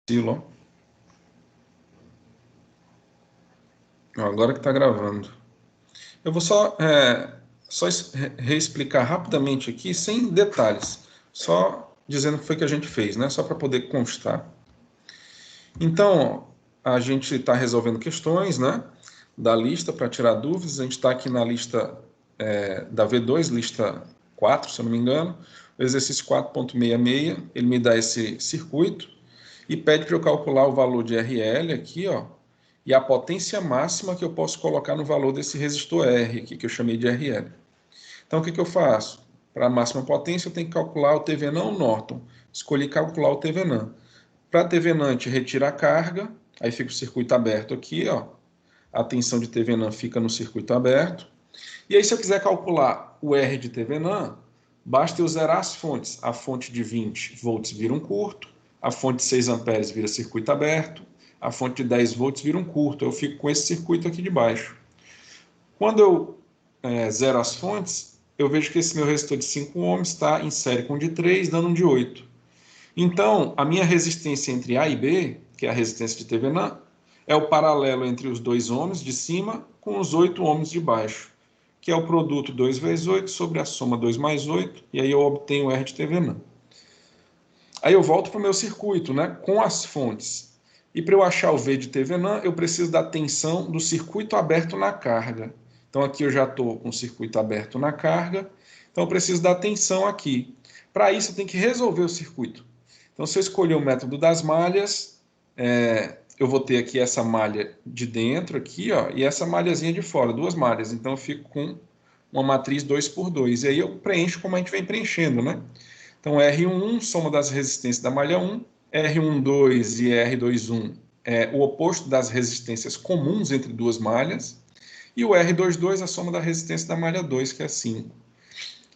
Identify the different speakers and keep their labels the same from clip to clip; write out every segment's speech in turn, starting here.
Speaker 1: Ó. Agora que está gravando. Eu vou só reexplicar rapidamente aqui, sem detalhes, só dizendo o que foi que a gente fez, né? Só para poder constar. Então, a gente está resolvendo questões, né? Da lista para tirar dúvidas. A gente está aqui na lista da V2, lista 4, se eu não me engano. O exercício 4.66, ele me dá esse circuito e pede para eu calcular o valor de RL aqui, ó, e a potência máxima que eu posso colocar no valor desse resistor R aqui, que eu chamei de RL. Então, o que eu faço? Para a máxima potência, eu tenho que calcular o Thevenin ou Norton. Escolhi calcular o Thevenin. Para Thevenin, a gente retira a carga, aí fica o circuito aberto aqui, ó. A tensão de Thevenin fica no circuito aberto. E aí, se eu quiser calcular o R de Thevenin, basta eu zerar as fontes. A fonte de 20 volts vira um curto, a fonte de 6 amperes vira circuito aberto, a fonte de 10 volts vira um curto. Eu fico com esse circuito aqui de baixo. Quando eu zero as fontes, eu vejo que esse meu resistor de 5 ohms está em série com o de 3, dando um de 8. Então, a minha resistência entre A e B, que é a resistência de Thevenin, é o paralelo entre os 2 ohms de cima com os 8 ohms de baixo, que é o produto 2 vezes 8 sobre a soma 2 mais 8, e aí eu obtenho o R de Thevenin. Aí eu volto para o meu circuito, né, com as fontes. E para eu achar o V de Thevenin, eu preciso da tensão do circuito aberto na carga. Então aqui eu já estou com o circuito aberto na carga, então eu preciso da tensão aqui. Para isso eu tenho que resolver o circuito. Então se eu escolher o método das malhas, eu vou ter aqui essa malha de dentro, aqui, ó, e essa malhazinha de fora, duas malhas. Então eu fico com uma matriz 2 por 2. E aí eu preencho como a gente vem preenchendo, né? Então, R11, soma das resistências da malha 1, R12 e R21 é o oposto das resistências comuns entre duas malhas, e o R22 a soma da resistência da malha 2, que é 5.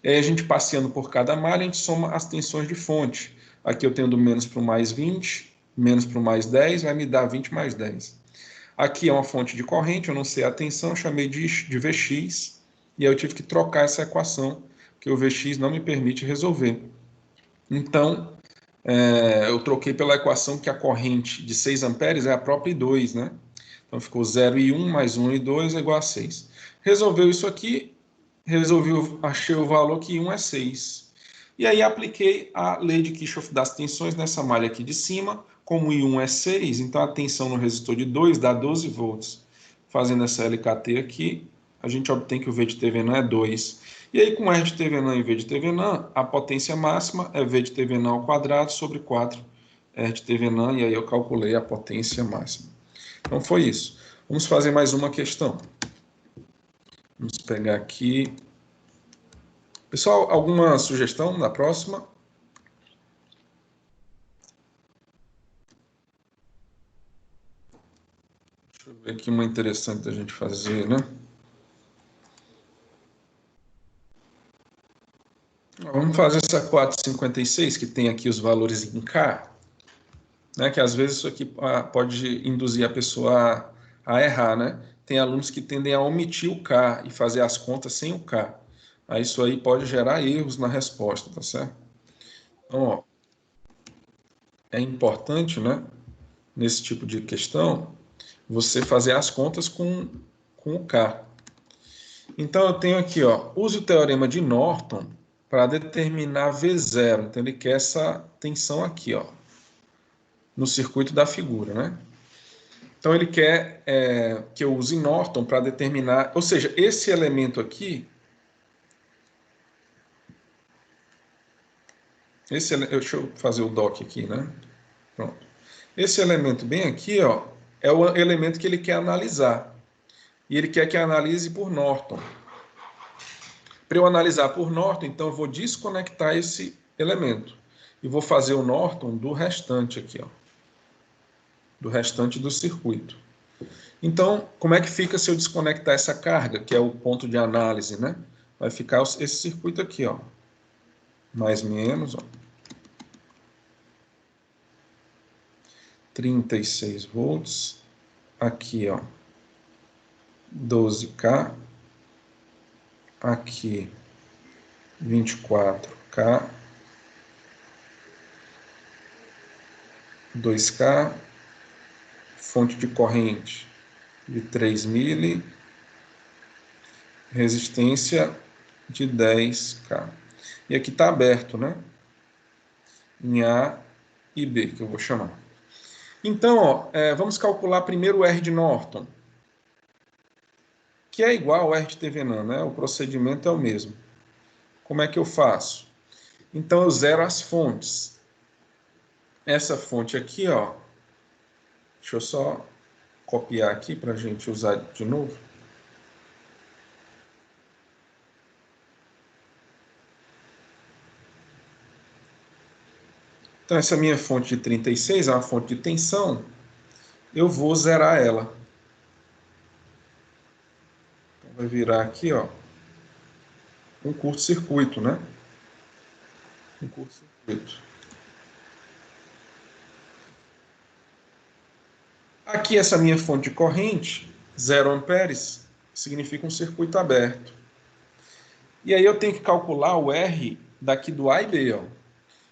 Speaker 1: E aí a gente passeando por cada malha, a gente soma as tensões de fonte. Aqui eu tenho do menos para o mais 20, menos para o mais 10, vai me dar 20 mais 10. Aqui é uma fonte de corrente, eu não sei a tensão, eu chamei de Vx, e aí eu tive que trocar essa equação, porque o Vx não me permite resolver. Então, eu troquei pela equação que a corrente de 6 amperes é a própria I2, né? Então ficou 0 e 1 mais 1 e 2 é igual a 6. Resolveu isso aqui, achei o valor que 1 é 6. E aí apliquei a lei de Kirchhoff das tensões nessa malha aqui de cima. Como I1 é 6, então a tensão no resistor de 2 dá 12 volts. Fazendo essa LKT aqui, a gente obtém que o V de Thevenin é 2. E aí, com R de Thevenin e V de Thevenin, a potência máxima é V de Thevenin ao quadrado sobre 4 R de Thevenin, e aí eu calculei a potência máxima. Então, foi isso. Vamos fazer mais uma questão. Vamos pegar aqui. Pessoal, alguma sugestão na próxima? Deixa eu ver aqui uma interessante da gente fazer, né? Vamos fazer essa 456, que tem aqui os valores em K, né? Que às vezes isso aqui pode induzir a pessoa a errar, né? Tem alunos que tendem a omitir o K e fazer as contas sem o K. Aí isso aí pode gerar erros na resposta, tá certo? Então, ó, é importante, né? Nesse tipo de questão, você fazer as contas com o K. Então, eu tenho aqui, ó, use o teorema de Norton para determinar V0. Então, ele quer essa tensão aqui, ó, no circuito da figura, né? Então, ele quer que eu use Norton para determinar... Ou seja, esse elemento aqui... deixa eu fazer o doc aqui, né? Pronto. Esse elemento bem aqui, ó, é o elemento que ele quer analisar. E ele quer que analise por Norton. Para eu analisar por Norton, então eu vou desconectar esse elemento. E vou fazer o Norton do restante aqui, ó. Do restante do circuito. Então, como é que fica se eu desconectar essa carga, que é o ponto de análise, né? Vai ficar esse circuito aqui, ó. Mais menos, ó. 36 volts. Aqui, ó. 12K. Aqui, 24K. 2K, fonte de corrente de 3 mili, resistência de 10K. E aqui está aberto, né? Em A e B, que eu vou chamar. Então, ó, vamos calcular primeiro o R de Norton, que é igual ao R de Thevenin, né? O procedimento é o mesmo. Como é que eu faço? Então, eu zero as fontes. Essa fonte aqui, ó, deixa eu só copiar aqui para a gente usar de novo. Então, essa minha fonte de 36 é uma fonte de tensão. Eu vou zerar ela. Então, vai virar aqui, ó, um curto-circuito, né? Um curto-circuito. Aqui, essa minha fonte de corrente, 0 amperes, significa um circuito aberto. E aí eu tenho que calcular o R daqui do A e B, ó.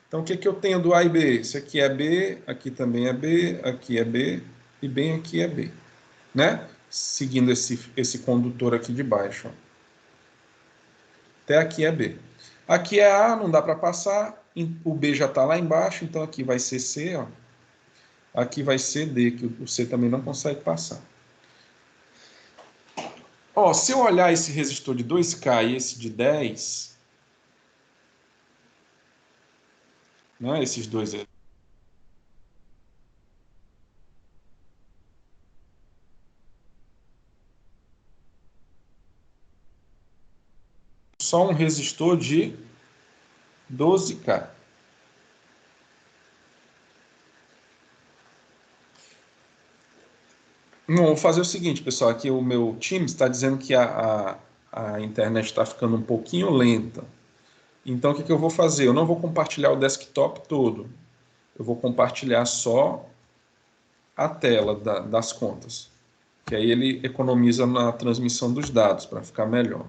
Speaker 1: Então, o que eu tenho do A e B? Isso aqui é B, aqui também é B, aqui é B, e bem aqui é B, né? Seguindo esse condutor aqui de baixo, ó. Até aqui é B. Aqui é A, não dá para passar, o B já está lá embaixo, então aqui vai ser C, ó. Aqui vai ser D, que o C também não consegue passar. Ó, se eu olhar esse resistor de 2K e esse de 10, né, esses dois aí, só um resistor de 12K. Não, vou fazer o seguinte, pessoal, aqui o meu time está dizendo que a internet está ficando um pouquinho lenta. Então, o que eu vou fazer? Eu não vou compartilhar o desktop todo. Eu vou compartilhar só a tela das contas. Que aí ele economiza na transmissão dos dados para ficar melhor.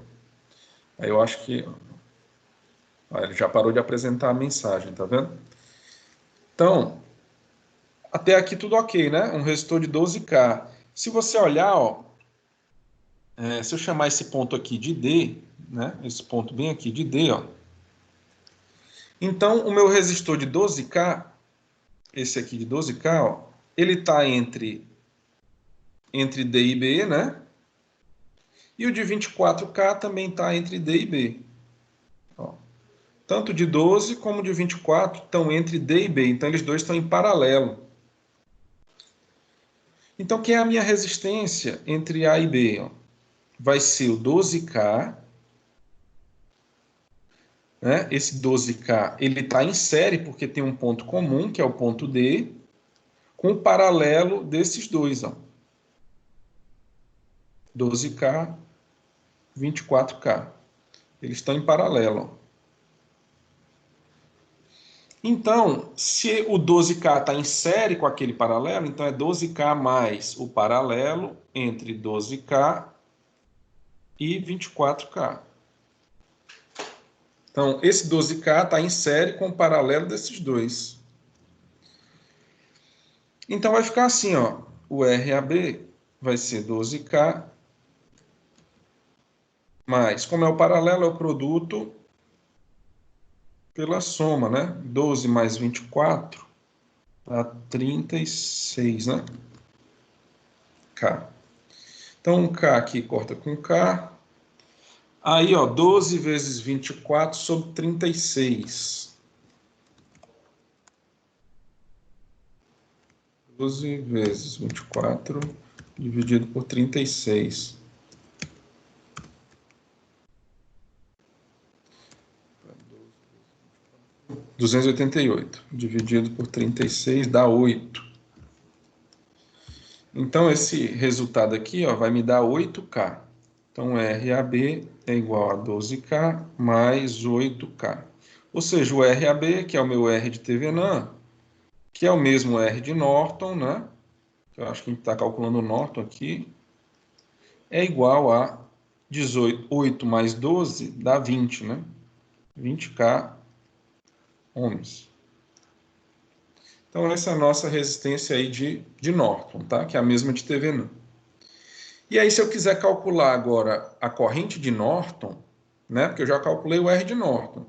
Speaker 1: Aí eu acho que... Ó, ele já parou de apresentar a mensagem, tá vendo? Então, até aqui tudo ok, né? Um resistor de 12K. Se você olhar, ó, se eu chamar esse ponto aqui de D, né? Esse ponto bem aqui de D, ó. Então, o meu resistor de 12K, esse aqui de 12K, ó, ele está entre D e B, né? E o de 24K também está entre D e B. Ó. Tanto de 12 como de 24 estão entre D e B. Então, eles dois estão em paralelo. Então, quem é a minha resistência entre A e B? Ó? Vai ser o 12K. Né? Esse 12K ele está em série porque tem um ponto comum, que é o ponto D, com o paralelo desses dois. Ó. 12K, 24K. Eles estão em paralelo. Ó. Então, se o 12K está em série com aquele paralelo, então é 12K mais o paralelo entre 12K e 24K. Então, esse 12K está em série com o paralelo desses dois. Então, vai ficar assim, ó. O RAB vai ser 12K mais, como é o paralelo, é o produto pela soma, né? 12 mais 24 dá 36, né? K. Então, um K aqui corta com K. Aí, ó, 12 vezes 24 sobre 36. 12 vezes 24 dividido por 36. 288 dividido por 36 dá 8. Então, esse resultado aqui, ó, vai me dar 8K. Então, RAB é igual a 12K mais 8K. Ou seja, o RAB, que é o meu R de Thevenin, que é o mesmo R de Norton, né? Eu acho que a gente está calculando o Norton aqui, é igual a 18, 8 mais 12 dá 20, né? 20K ohms. Então, essa é a nossa resistência aí de Norton, tá? Que é a mesma de TVNU. E aí, se eu quiser calcular agora a corrente de Norton, né? Porque eu já calculei o R de Norton.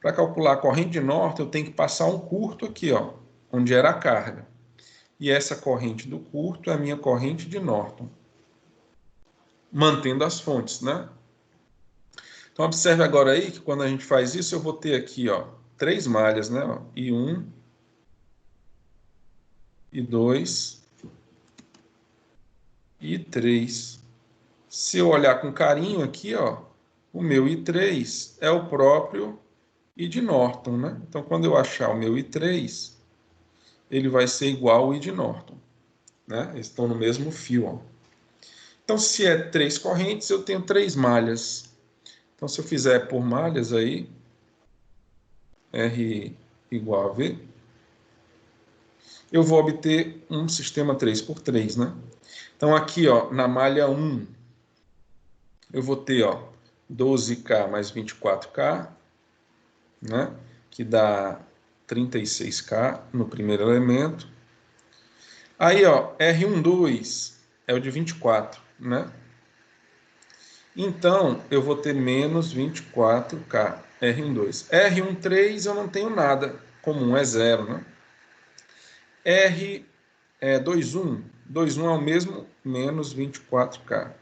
Speaker 1: Para calcular a corrente de Norton, eu tenho que passar um curto aqui, ó, onde era a carga. E essa corrente do curto é a minha corrente de Norton. Mantendo as fontes, né? Então, observe agora aí que quando a gente faz isso, eu vou ter aqui, ó, 3 malhas, né? Ó, I1, I2 e I3. Se eu olhar com carinho aqui, ó, o meu I3 é o próprio I de Norton, né? Então, quando eu achar o meu I3, ele vai ser igual ao I de Norton, né? Eles estão no mesmo fio, ó. Então, se é 3 correntes, eu tenho 3 malhas. Então, se eu fizer por malhas aí, R igual a V, eu vou obter um sistema 3x3, né? Então, aqui, ó, na malha 1, eu vou ter, ó, 12K mais 24K, né? Que dá 36K no primeiro elemento. Aí, ó, R12 é o de 24, né? Então, eu vou ter menos 24K, R12. R13 eu não tenho nada comum, é zero, né? R21, 21 é o mesmo, menos 24K.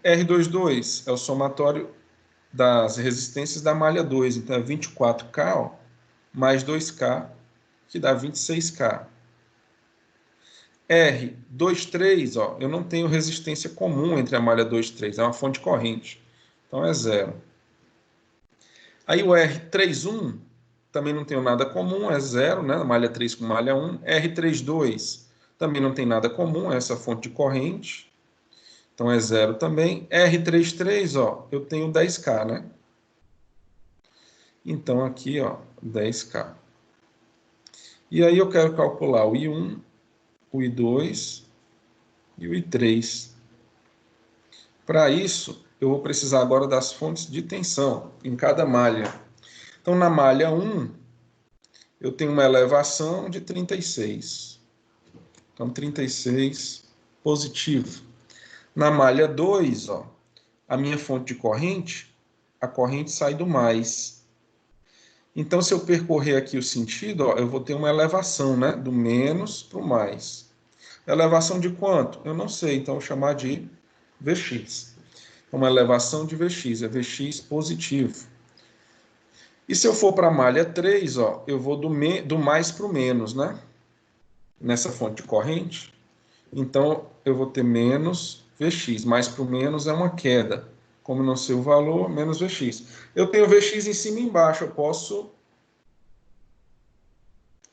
Speaker 1: R22 é o somatório das resistências da malha 2, então é 24K, ó, mais 2K, que dá 26K. R23, ó, eu não tenho resistência comum entre a malha 2 e 3, é uma fonte corrente, então é zero. Aí o R31, também não tenho nada comum, é zero, né? Malha 3 com malha 1. R32, também não tem nada comum, é essa fonte de corrente, então é zero também. R33, ó, eu tenho 10K, né? Então aqui, ó, 10K. E aí eu quero calcular o I1, o I2 e o I3. Para isso, eu vou precisar agora das fontes de tensão em cada malha. Então, na malha 1, eu tenho uma elevação de 36. Então, 36 positivo. Na malha 2, ó, a minha fonte de corrente, a corrente sai do mais. Então, se eu percorrer aqui o sentido, ó, eu vou ter uma elevação, né? Do menos para o mais. Elevação de quanto? Eu não sei, então eu vou chamar de Vx. Uma elevação de Vx, é Vx positivo. E se eu for para a malha 3, ó, eu vou do mais para o menos, né? Nessa fonte de corrente. Então, eu vou ter menos Vx. Mais para o menos é uma queda. Como não sei o valor, menos Vx. Eu tenho Vx em cima e embaixo, eu posso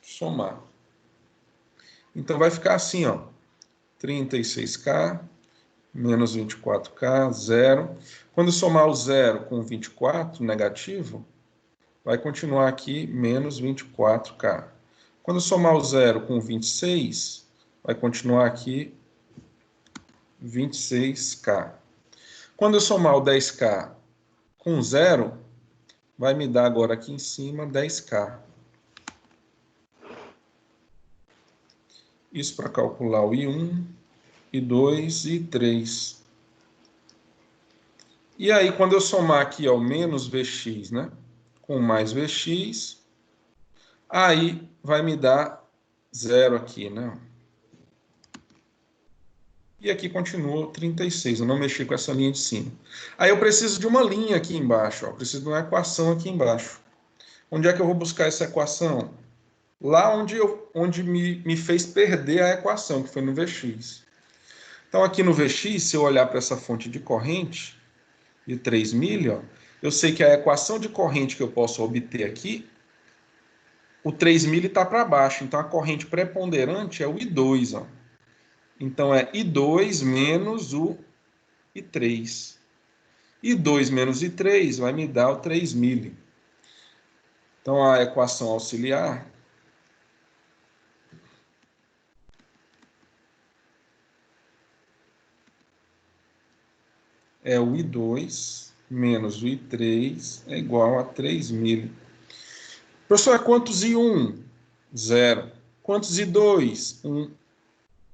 Speaker 1: somar. Então, vai ficar assim, ó. 36K menos 24K, zero. Quando somar o zero com 24, negativo, vai continuar aqui menos 24K. Quando somar o zero com 26, vai continuar aqui 26K. Quando eu somar o 10K com zero, vai me dar agora aqui em cima 10K. Isso para calcular o I1, I2 e I3. E aí, quando eu somar aqui ao menos Vx, né, com mais Vx, aí vai me dar zero aqui, né? E aqui continua 36, eu não mexi com essa linha de cima. Aí eu preciso de uma linha aqui embaixo, ó, eu preciso de uma equação aqui embaixo. Onde é que eu vou buscar essa equação? Lá onde me fez perder a equação, que foi no Vx. Então aqui no Vx, se eu olhar para essa fonte de corrente, de 3 milha, ó, eu sei que a equação de corrente que eu posso obter aqui, o 3 milha está para baixo, então a corrente preponderante é o I2, ó. Então é I2 menos o I3. I2 menos I3 vai me dar o 3 milha. Então a equação auxiliar é o I2 menos o I3 é igual a 3 milha. Professor, é quantos I1? Zero. Quantos e 2? 1.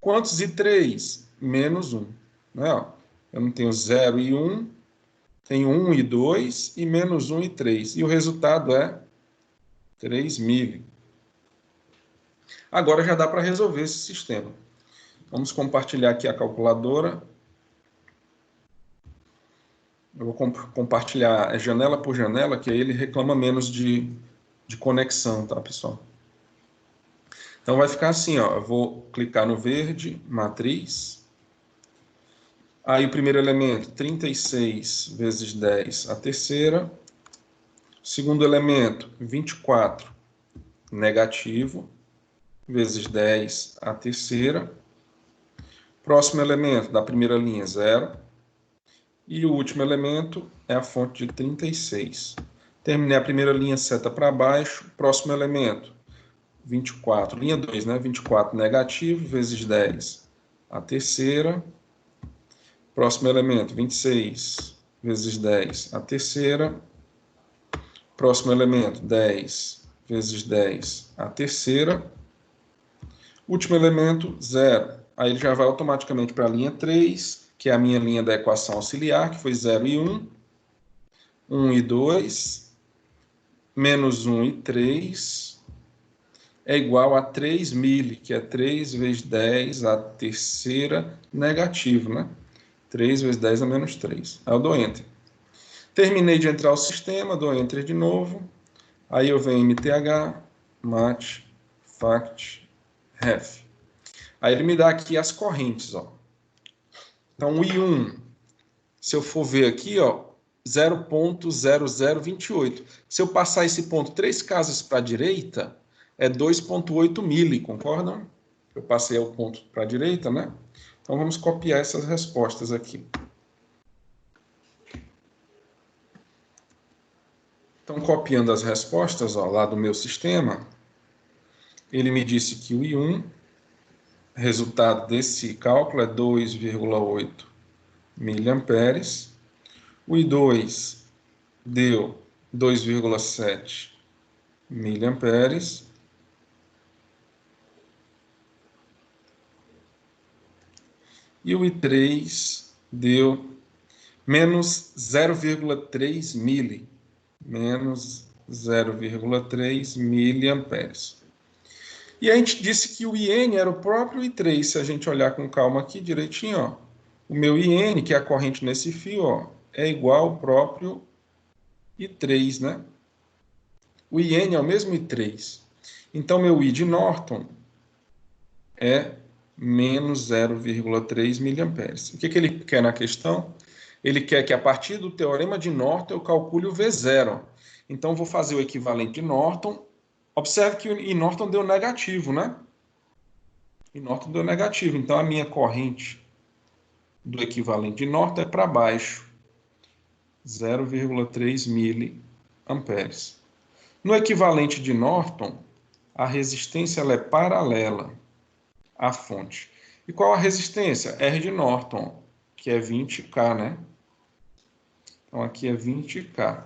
Speaker 1: Quantos e 3? Menos 1. Né? Ó, eu não tenho 0 e 1, tenho 1 e 2 e menos 1 e 3. E o resultado é 3.000. Agora já dá para resolver esse sistema. Vamos compartilhar aqui a calculadora. Eu vou compartilhar janela por janela, que aí ele reclama menos de conexão, tá, pessoal? Então vai ficar assim, ó. Eu vou clicar no verde, matriz. Aí o primeiro elemento, 36 vezes 10, a terceira. Segundo elemento, 24 negativo, vezes 10, a terceira. Próximo elemento da primeira linha, 0. E o último elemento é a fonte de 36. Terminei a primeira linha, seta para baixo. Próximo elemento, 24, linha 2, né? 24 negativo, vezes 10, a terceira. Próximo elemento, 26 vezes 10, a terceira. Próximo elemento, 10 vezes 10, a terceira. Último elemento, 0. Aí ele já vai automaticamente para a linha 3, que é a minha linha da equação auxiliar, que foi 0 e 1, 1 e 2, menos 1 e 3, é igual a 3.000, que é 3 vezes 10, a terceira, negativo, né? 3 vezes 10 a menos 3. Aí eu dou Enter. Terminei de entrar o sistema, dou Enter de novo. Aí eu venho MTH, MAT, FACT, REF. Aí ele me dá aqui as correntes, ó. Então, o I1, se eu for ver aqui, ó, 0.0028. Se eu passar esse ponto 3 casas para a direita, é 2.8 mili, concordam? Eu passei o ponto para a direita, né? Então, vamos copiar essas respostas aqui. Então, copiando as respostas, ó, lá do meu sistema, ele me disse que o I1, resultado desse cálculo, é 2,8 miliamperes. O I2 deu 2,7 miliamperes. E o I3 deu menos 0,3 mili. Menos 0,3 miliamperes. E a gente disse que o IN era o próprio I3. Se a gente olhar com calma aqui direitinho, ó, o meu IN, que é a corrente nesse fio, ó, é igual ao próprio I3, né? O IN é o mesmo I3. Então, meu I de Norton é menos 0,3 miliamperes. O que ele quer na questão? Ele quer que, a partir do teorema de Norton, eu calcule o V0. Então, vou fazer o equivalente de Norton. Observe que o I Norton deu negativo, né? I Norton deu negativo. Então, a minha corrente do equivalente de Norton é para baixo. 0,3 miliamperes. No equivalente de Norton, a resistência ela é paralela à fonte. E qual a resistência? R de Norton, que é 20K, né? Então, aqui é 20K.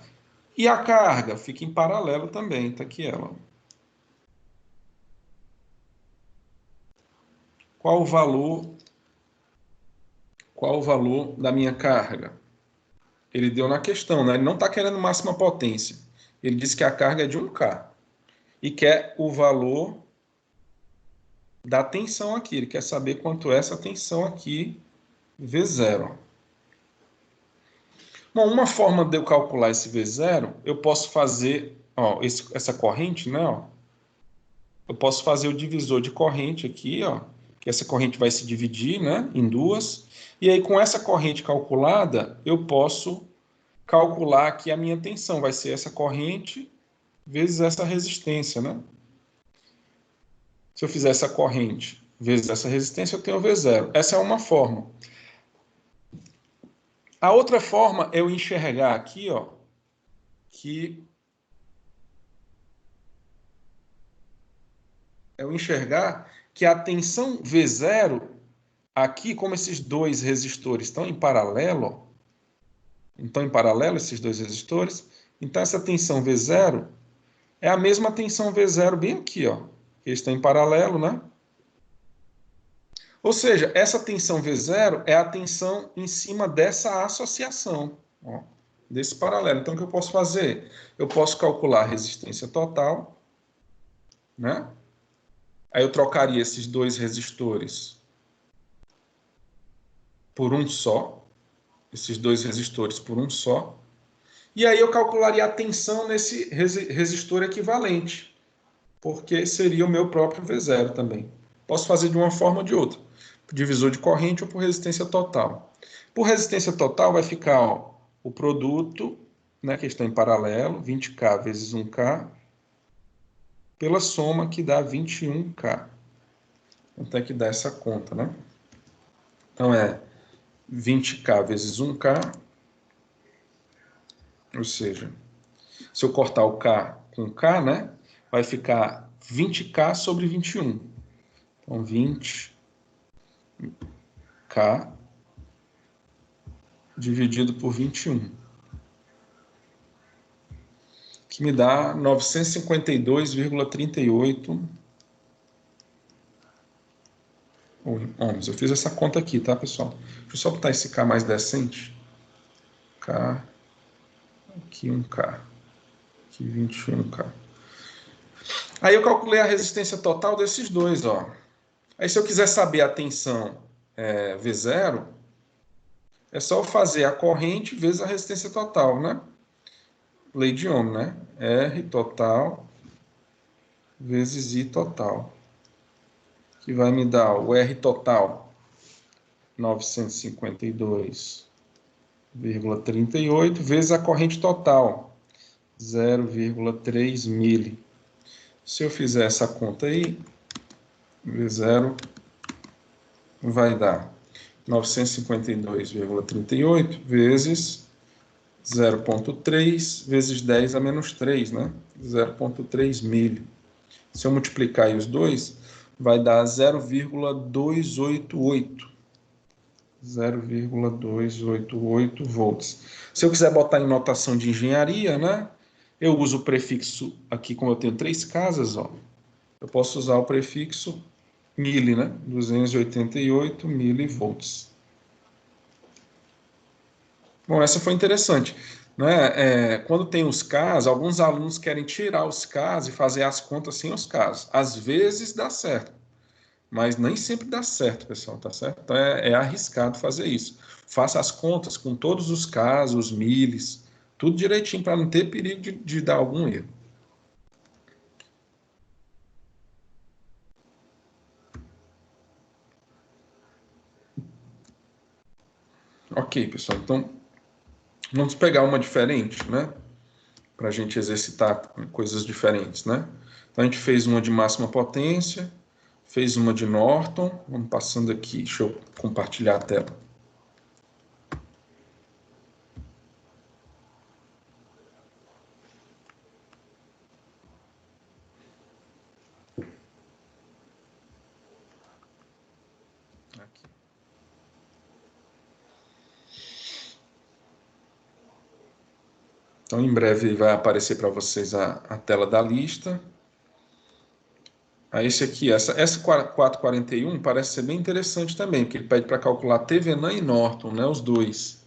Speaker 1: E a carga fica em paralelo também, está aqui ela. Qual o valor da minha carga? Ele deu na questão, né? Ele não está querendo máxima potência. Ele disse que a carga é de 1K. E quer o valor da tensão aqui. Ele quer saber quanto é essa tensão aqui, V0. Bom, uma forma de eu calcular esse V0, eu posso fazer, ó, essa corrente, né? Ó, eu posso fazer o divisor de corrente aqui, ó, que essa corrente vai se dividir, né, em duas. E aí, com essa corrente calculada, eu posso calcular aqui a minha tensão. Vai ser essa corrente vezes essa resistência, né? Se eu fizer essa corrente vezes essa resistência, eu tenho V0. Essa é uma forma. A outra forma é eu enxergar aqui, ó, que a tensão V0 aqui, como esses dois resistores estão em paralelo, esses dois resistores, então essa tensão V0 é a mesma tensão V0 bem aqui, ó. eles estão em paralelo, né? Ou seja, essa tensão V0 é a tensão em cima dessa associação, ó, desse paralelo. Então, o que eu posso fazer? Eu posso calcular a resistência total, né? Aí eu trocaria esses dois resistores por um só, esses dois resistores por um só, e aí eu calcularia a tensão nesse resistor equivalente, porque seria o meu próprio V0 também. Posso fazer de uma forma ou de outra, por divisor de corrente ou por resistência total. Por resistência total vai ficar, ó, o produto, né, que está em paralelo, 20K vezes 1K, pela soma que dá 21K. Quanto é que dá essa conta, né? Então é 20K vezes 1K, ou seja, se eu cortar o K com K, né, vai ficar 20K sobre 21. Então, 20K dividido por 21, que me dá 952,38 ohms. Eu fiz essa conta aqui, tá, pessoal? Deixa eu só botar esse K mais decente. K, aqui 1K, aqui 21K. Aí eu calculei a resistência total desses dois, ó. Aí se eu quiser saber a tensão V0, é só eu fazer a corrente vezes a resistência total, né? Lei de Ohm, né? R total vezes I total, que vai me dar o R total 952,38 vezes a corrente total 0,3 mili. Se eu fizer essa conta aí, V0 vai dar 952,38 vezes 0,3 vezes 10 a menos 3, né? 0,3 mili. Se eu multiplicar aí os dois, vai dar 0,288. 0,288 volts. Se eu quiser botar em notação de engenharia, né? Eu uso o prefixo aqui, como eu tenho 3 casas, ó. Eu posso usar o prefixo mili, né? 288 milivolts. Bom, essa foi interessante, né? Quando tem os Ks, alguns alunos querem tirar os Ks e fazer as contas sem os Ks. Às vezes dá certo, mas nem sempre dá certo, pessoal, tá certo? Então é arriscado fazer isso. Faça as contas com todos os Ks, os milis, tudo direitinho para não ter perigo de dar algum erro. Ok, pessoal, então vamos pegar uma diferente, né? Para a gente exercitar coisas diferentes, né? Então a gente fez uma de máxima potência, fez uma de Norton. Vamos passando aqui, deixa eu compartilhar a tela. Aqui. Então, em breve vai aparecer para vocês a tela da lista. Esse aqui, essa 441 parece ser bem interessante também, porque ele pede para calcular Thevenin e Norton, né, os dois.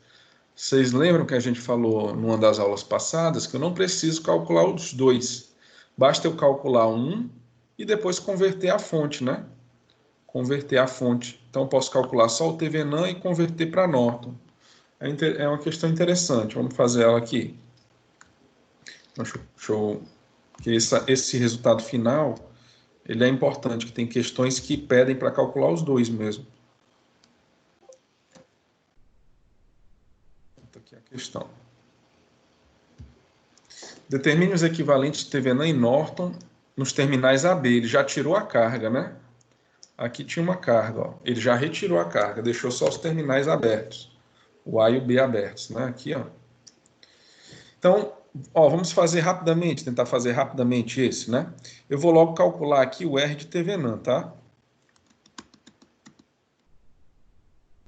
Speaker 1: Vocês lembram que a gente falou numa das aulas passadas que eu não preciso calcular os dois. Basta eu calcular um e depois converter a fonte, né? Converter a fonte. Então, eu posso calcular só o Thevenin e converter para Norton. É uma questão interessante. Vamos fazer ela aqui. Que esse resultado final, ele é importante, que tem questões que pedem para calcular os dois mesmo. Aqui a questão. Determine os equivalentes de Thevenin e Norton nos terminais AB. Ele já tirou a carga, né? Aqui tinha uma carga, ó. Ele já retirou a carga, deixou só os terminais abertos. O A e o B abertos, né? Aqui, ó. Então, ó, vamos fazer rapidamente, tentar fazer rapidamente esse, né? Eu vou logo calcular aqui o R de Thevenin, tá?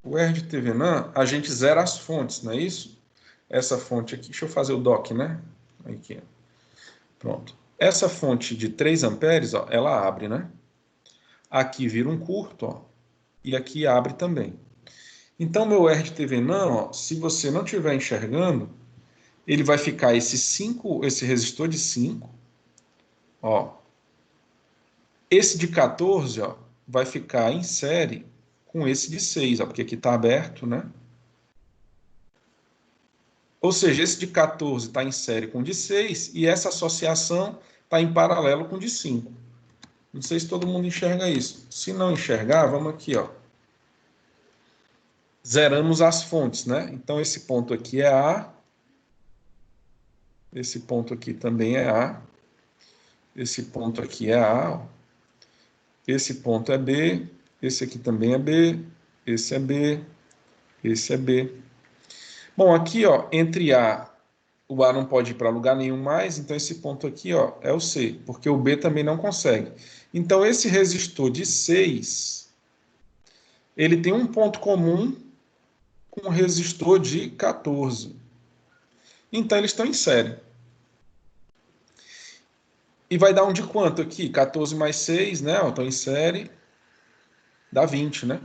Speaker 1: O R de Thevenin, a gente zera as fontes, não é isso? Essa fonte aqui, deixa eu fazer o doc, né? Aqui, pronto. Essa fonte de 3 amperes, ó, ela abre, né? Aqui vira um curto, ó, e aqui abre também. Então, meu R de TV não, ó, se você não estiver enxergando, ele vai ficar esse resistor de 5, ó. Esse de 14, ó, vai ficar em série com esse de 6, ó, porque aqui está aberto, né? Ou seja, esse de 14 está em série com o de 6 e essa associação está em paralelo com o de 5. Não sei se todo mundo enxerga isso. Se não enxergar, vamos aqui, ó. Zeramos as fontes, né? Então, esse ponto aqui é A. Esse ponto aqui também é A. Esse ponto aqui é A. Ó. Esse ponto é B. Esse aqui também é B. Esse é B. Esse é B. Bom, aqui, ó, entre A, o A não pode ir para lugar nenhum mais, então esse ponto aqui, ó, é o C, porque o B também não consegue. Então, esse resistor de 6, ele tem um ponto comum com o resistor de 14. Então, eles estão em série. E vai dar um de quanto aqui? 14 mais 6, né? Estão em série. Dá 20, né?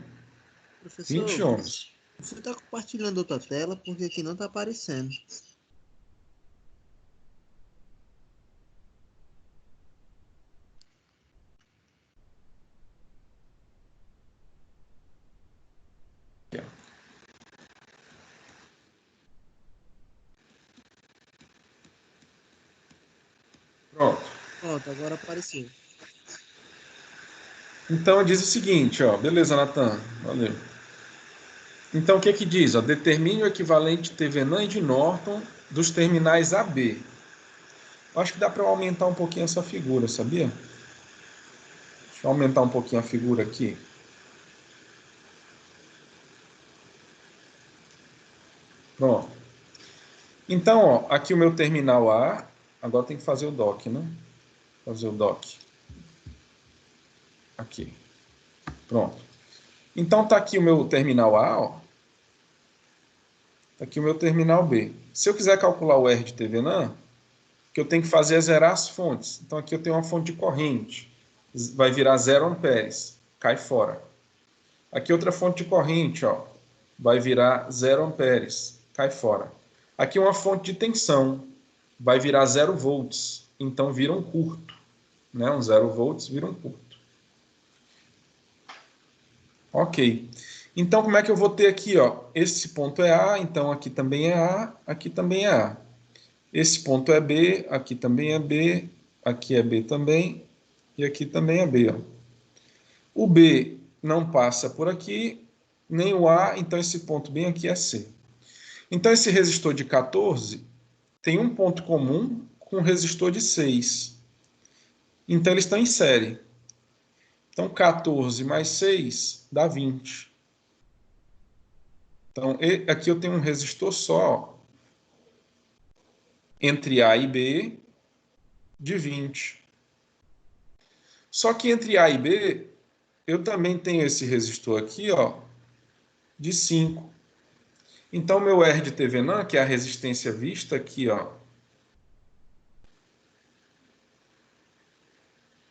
Speaker 2: Professor,
Speaker 1: 20 ohms.
Speaker 2: você está compartilhando outra tela porque aqui não está aparecendo.
Speaker 1: Pronto.
Speaker 2: Pronto, agora apareceu.
Speaker 1: Então, diz o seguinte, ó. Beleza, Natan. Valeu. Então, o que que diz? Ó, determine o equivalente de Thevenin e de Norton dos terminais AB. Eu acho que dá para eu aumentar um pouquinho essa figura, sabia? Deixa eu aumentar um pouquinho a figura aqui. Pronto. Então, ó, aqui o meu terminal A. Agora tem que fazer o dock, né? Fazer o dock. Aqui. Pronto. Então, tá aqui o meu terminal A, ó. Tá aqui o meu terminal B. Se eu quiser calcular o R de Thevenin, o que eu tenho que fazer é zerar as fontes. Então, aqui eu tenho uma fonte de corrente. Vai virar 0 amperes. Cai fora. Aqui outra fonte de corrente, ó. Vai virar 0 amperes. Cai fora. Aqui uma fonte de tensão. Vai virar 0 volts. Então, vira um curto. Né? Um 0 volts vira um curto. Ok. Então, como é que eu vou ter aqui, ó? Esse ponto é A, então aqui também é A, aqui também é A. Esse ponto é B, aqui também é B, aqui é B também, e aqui também é B, ó. O B não passa por aqui, nem o A, então esse ponto bem aqui é C. Então, esse resistor de 14 tem um ponto comum com o resistor de 6. Então, eles estão em série. Então, 14 mais 6 dá 20. Então, aqui eu tenho um resistor só entre A e B de 20. Só que entre A e B, eu também tenho esse resistor aqui, ó, de 5. Então, meu R de Thevenin, que é a resistência vista aqui, ó,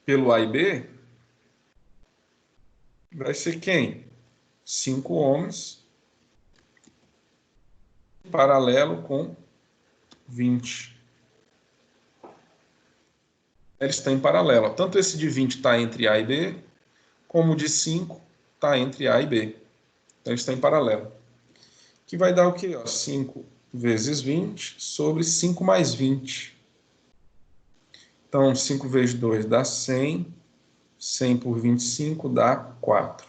Speaker 1: pelo A e B, vai ser quem? 5 ohms, paralelo com 20. Eles estão em paralelo. Tanto esse de 20 está entre A e B, como o de 5 está entre A e B. Então, eles estão em paralelo. Que vai dar o quê? 5 vezes 20 sobre 5 mais 20. Então, 5 vezes 2 dá 100. 100 por 25 dá 4.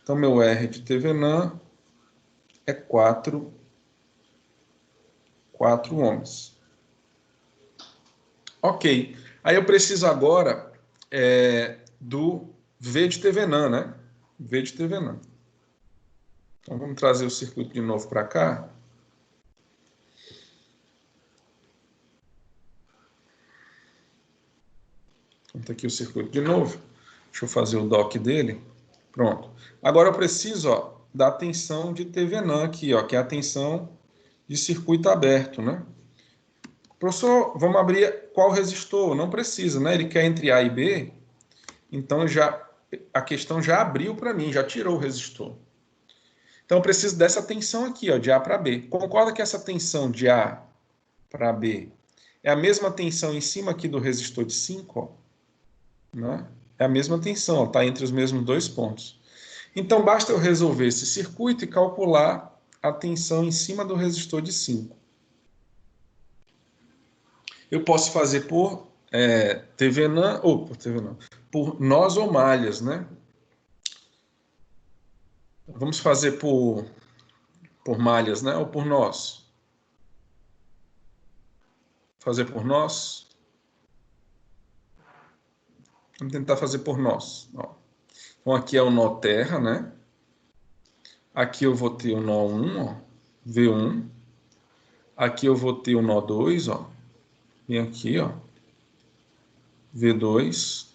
Speaker 1: Então, meu R de Thevenin é 4 ohms. Ok. Aí eu preciso agora do V de Thevenin, né? V de Thevenin. Então, vamos trazer o circuito de novo para cá. Então, tá aqui o circuito de novo. Deixa eu fazer o dock dele. Pronto. Agora eu preciso, ó, da tensão de Thevenin aqui, ó, que é a tensão de circuito aberto, né? Professor, vamos abrir qual resistor? Não precisa, né? Ele quer entre A e B, então a questão já abriu para mim, já tirou o resistor. Então eu preciso dessa tensão aqui, ó, de A para B. Concorda que essa tensão de A para B é a mesma tensão em cima aqui do resistor de 5, ó, né? É a mesma tensão, está entre os mesmos dois pontos. Então basta eu resolver esse circuito e calcular a tensão em cima do resistor de 5. Eu posso fazer por TVNAN, ou por TVNAN, por nós ou malhas, né? Vamos fazer por malhas, né? Ou por nós. Fazer por nós. Vamos tentar fazer por nós. Ó. Então, aqui é o nó terra, né? Aqui eu vou ter o nó 1, ó, V1. Aqui eu vou ter o nó 2, ó. E aqui, ó, V2.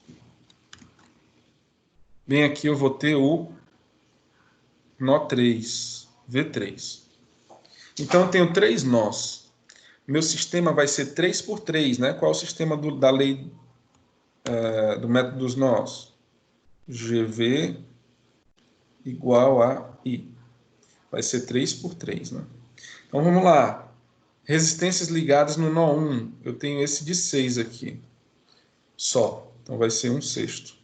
Speaker 1: Bem aqui eu vou ter o nó 3, V3. Então, eu tenho 3 nós. Meu sistema vai ser 3 por 3, né? Qual é o sistema da lei do método dos nós? GV igual a I. Vai ser 3 por 3, né? Então, vamos lá. Resistências ligadas no nó 1. Eu tenho esse de 6 aqui. Só. Então, vai ser 1/6.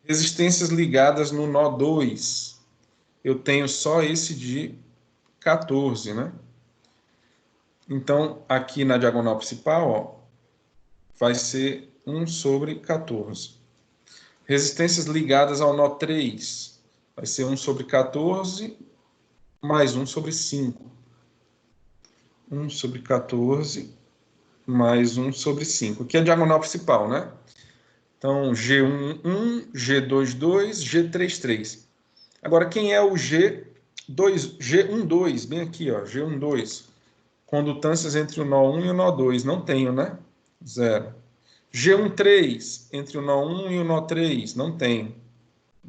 Speaker 1: Resistências ligadas no nó 2. Eu tenho só esse de 14, né? Então, aqui na diagonal principal, ó, vai ser 1/14. Resistências ligadas ao nó 3. Vai ser 1/14 mais 1/5. 1/14 mais 1/5. Aqui é a diagonal principal, né? Então, G11, G22, G33. Agora, quem é o G12? Bem aqui, ó, G12. Condutâncias entre o nó 1 e o nó 2. Não tenho, né? 0. G13, entre o nó 1 e o nó 3. Não tenho.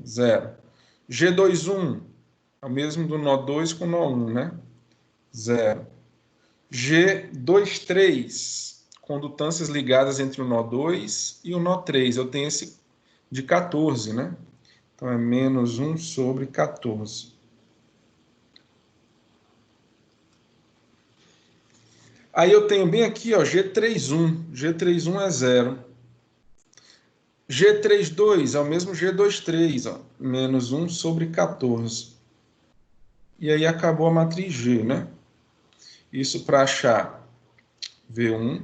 Speaker 1: 0. G21, é o mesmo do nó 2 com o nó 1, né? 0. G23, condutâncias ligadas entre o nó 2 e o nó 3. Eu tenho esse de 14, né? Então, é menos 1/14. Aí eu tenho bem aqui, ó, G31. G31 é 0. G32 é o mesmo G23, ó, menos 1/14. E aí acabou a matriz G, né? Isso para achar V1,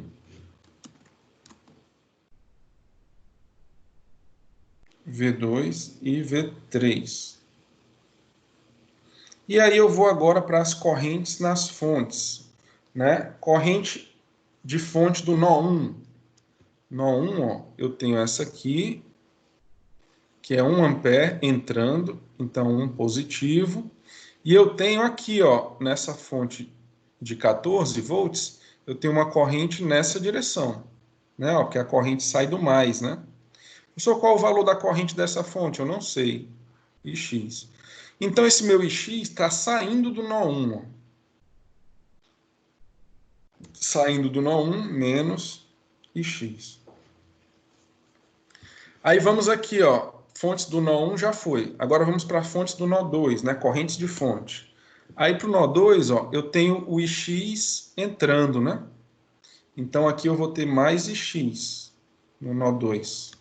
Speaker 1: V2 e V3. E aí eu vou agora para as correntes nas fontes, né? Corrente de fonte do nó 1. Nó 1, ó, eu tenho essa aqui, que é 1 ampere entrando, então 1 positivo. E eu tenho aqui, ó, nessa fonte de 14 volts, eu tenho uma corrente nessa direção, né? Ó, que a corrente sai do mais, né? Professor, qual o valor da corrente dessa fonte? Eu não sei. Ix. Então, esse meu Ix está saindo do nó 1. Ó. Saindo do nó 1 menos Ix. Aí vamos aqui, ó. Fontes do nó 1 já foi. Agora vamos para fontes do nó 2, né? Correntes de fonte. Aí para o nó 2, ó, eu tenho o Ix entrando, né? Então aqui eu vou ter mais Ix no nó 2.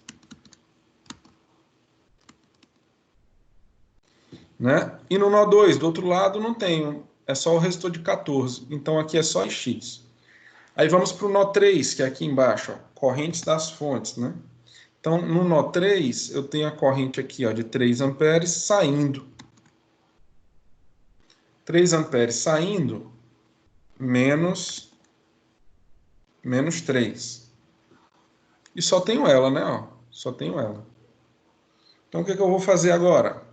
Speaker 1: Né? E no nó 2, do outro lado, não tenho. É só o resistor de 14. Então aqui é só Ix. Aí vamos para o nó 3, que é aqui embaixo, ó, correntes das fontes, né? Então, no nó 3, eu tenho a corrente aqui, ó, de 3 amperes saindo. 3 amperes saindo, menos 3. E só tenho ela, né? Ó, só tenho ela. Então, o que eu vou fazer agora?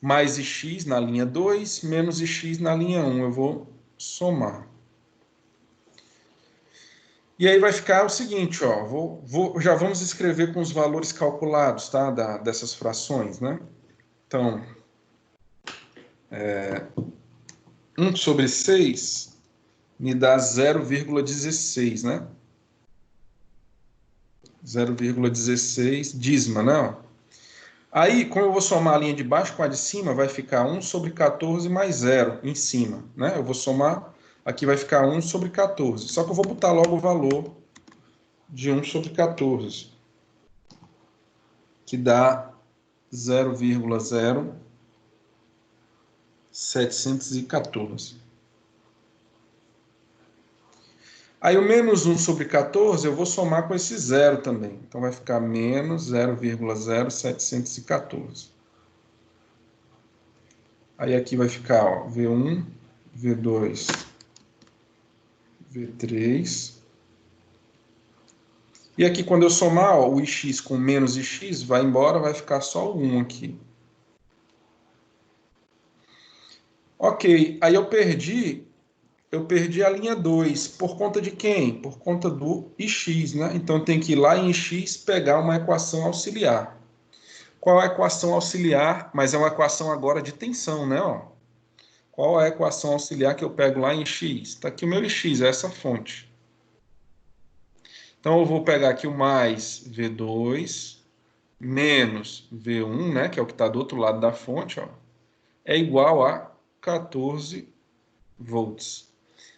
Speaker 1: Mais Ix na linha 2, menos Ix na linha 1. Eu vou somar. E aí vai ficar o seguinte, ó, já vamos escrever com os valores calculados, tá? Dessas frações, né? Então, 1/6 me dá 0,16, né? 0,16 dízima, né? Aí, como eu vou somar a linha de baixo com a de cima, vai ficar 1 sobre 14 mais 0 em cima, né? Eu vou somar, aqui vai ficar 1 sobre 14. Só que eu vou botar logo o valor de 1 sobre 14, que dá 0,0714. Aí o menos 1 sobre 14 eu vou somar com esse zero também. Então vai ficar menos 0,0714. Aí aqui vai ficar ó, V1, V2, V3. E aqui quando eu somar ó, o ix com menos ix, vai embora, vai ficar só o 1 aqui. Ok, aí eu perdi a linha 2. Por conta de quem? Por conta do ix, né? Então tem que ir lá em x pegar uma equação auxiliar. Qual é a equação auxiliar? Mas é uma equação agora de tensão, né? Ó. Qual é a equação auxiliar que eu pego lá em x? Está aqui o meu x, é essa fonte. Então eu vou pegar aqui o mais V2 menos V1, né? Que é o que está do outro lado da fonte, ó. É igual a 14 volts.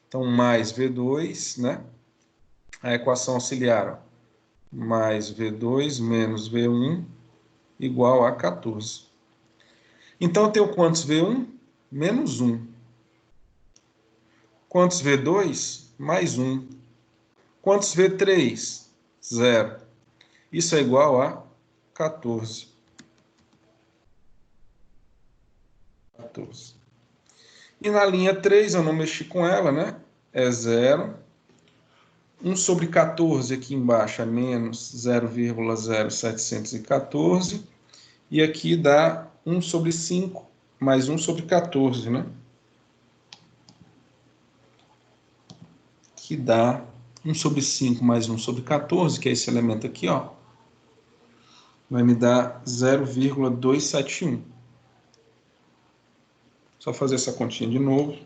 Speaker 1: Então, mais V2, né? A equação auxiliar, ó, mais V2 menos V1 igual a 14. Então, eu tenho quantos V1? Menos 1. Quantos V2? Mais 1. Quantos V3? 0. Isso é igual a 14. 14. E na linha 3, eu não mexi com ela, né? É 0. 1 sobre 14 aqui embaixo é menos 0,0714. E aqui dá 1 sobre 5 mais 1 sobre 14, né? Que dá 1 sobre 5 mais 1 sobre 14, que é esse elemento aqui, ó. Vai me dar 0,271. Só fazer essa continha de novo.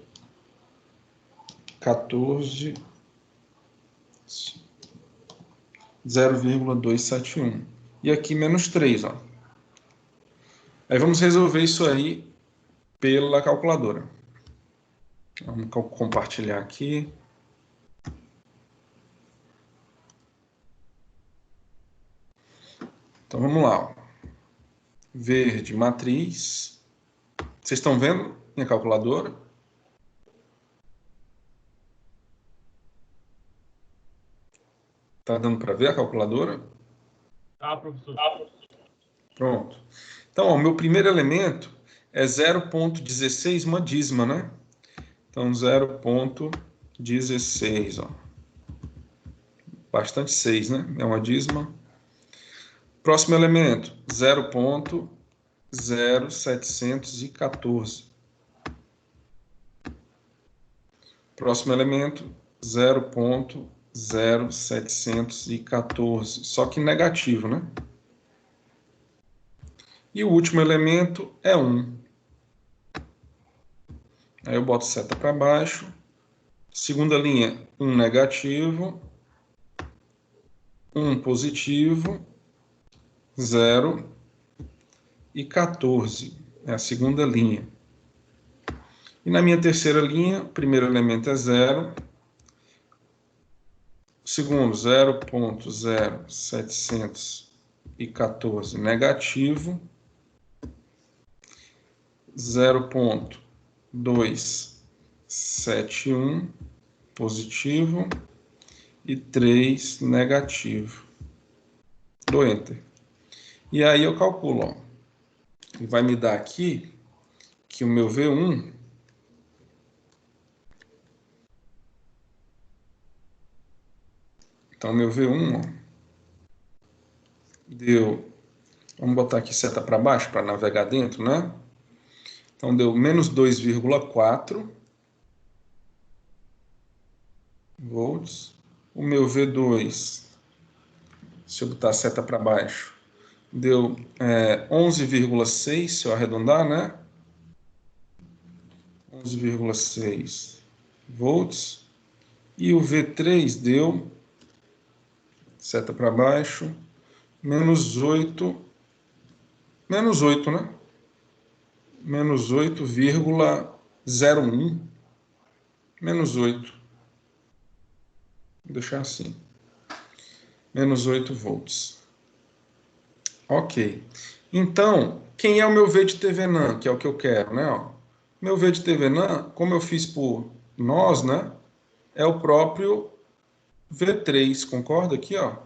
Speaker 1: 14, 0,271. E aqui menos 3, ó. Aí vamos resolver isso aí pela calculadora. Vamos compartilhar aqui. Então vamos lá. Ó. Verde, matriz. Vocês estão vendo minha calculadora? Tá dando para ver a calculadora?
Speaker 3: Ah, professor.
Speaker 1: Pronto. Então, o meu primeiro elemento é 0,16, uma dízima, né? Então, 0,16, ó. Bastante 6, né? É uma dízima. Próximo elemento, 0,0714. Próximo elemento, 0,0714. Só que negativo, né? E o último elemento é 1. Aí eu boto seta para baixo. Segunda linha, 1 negativo. 1 positivo. 0 e 14. É a segunda linha. E na minha terceira linha, o primeiro elemento é 0. O segundo, 0,0714 negativo. 0,271 positivo e 3 negativo. Dou Enter. E aí eu calculo, ó. Ele vai me dar aqui que o meu V1 então, meu V1 ó, deu, vamos botar aqui seta para baixo para navegar dentro, né? Então, deu menos 2,4 volts. O meu V2, se eu botar a seta para baixo, deu 11,6, se eu arredondar, né? 11,6 volts. E o V3 deu, seta para baixo, menos 8, né? Menos 8,01, menos 8. Vou deixar assim. Menos 8 volts. Ok. Então, quem é o meu V de TVNAN, que é o que eu quero, né? Ó, meu V de TVNAN, como eu fiz por nós, né? É o próprio V3, concorda aqui, ó?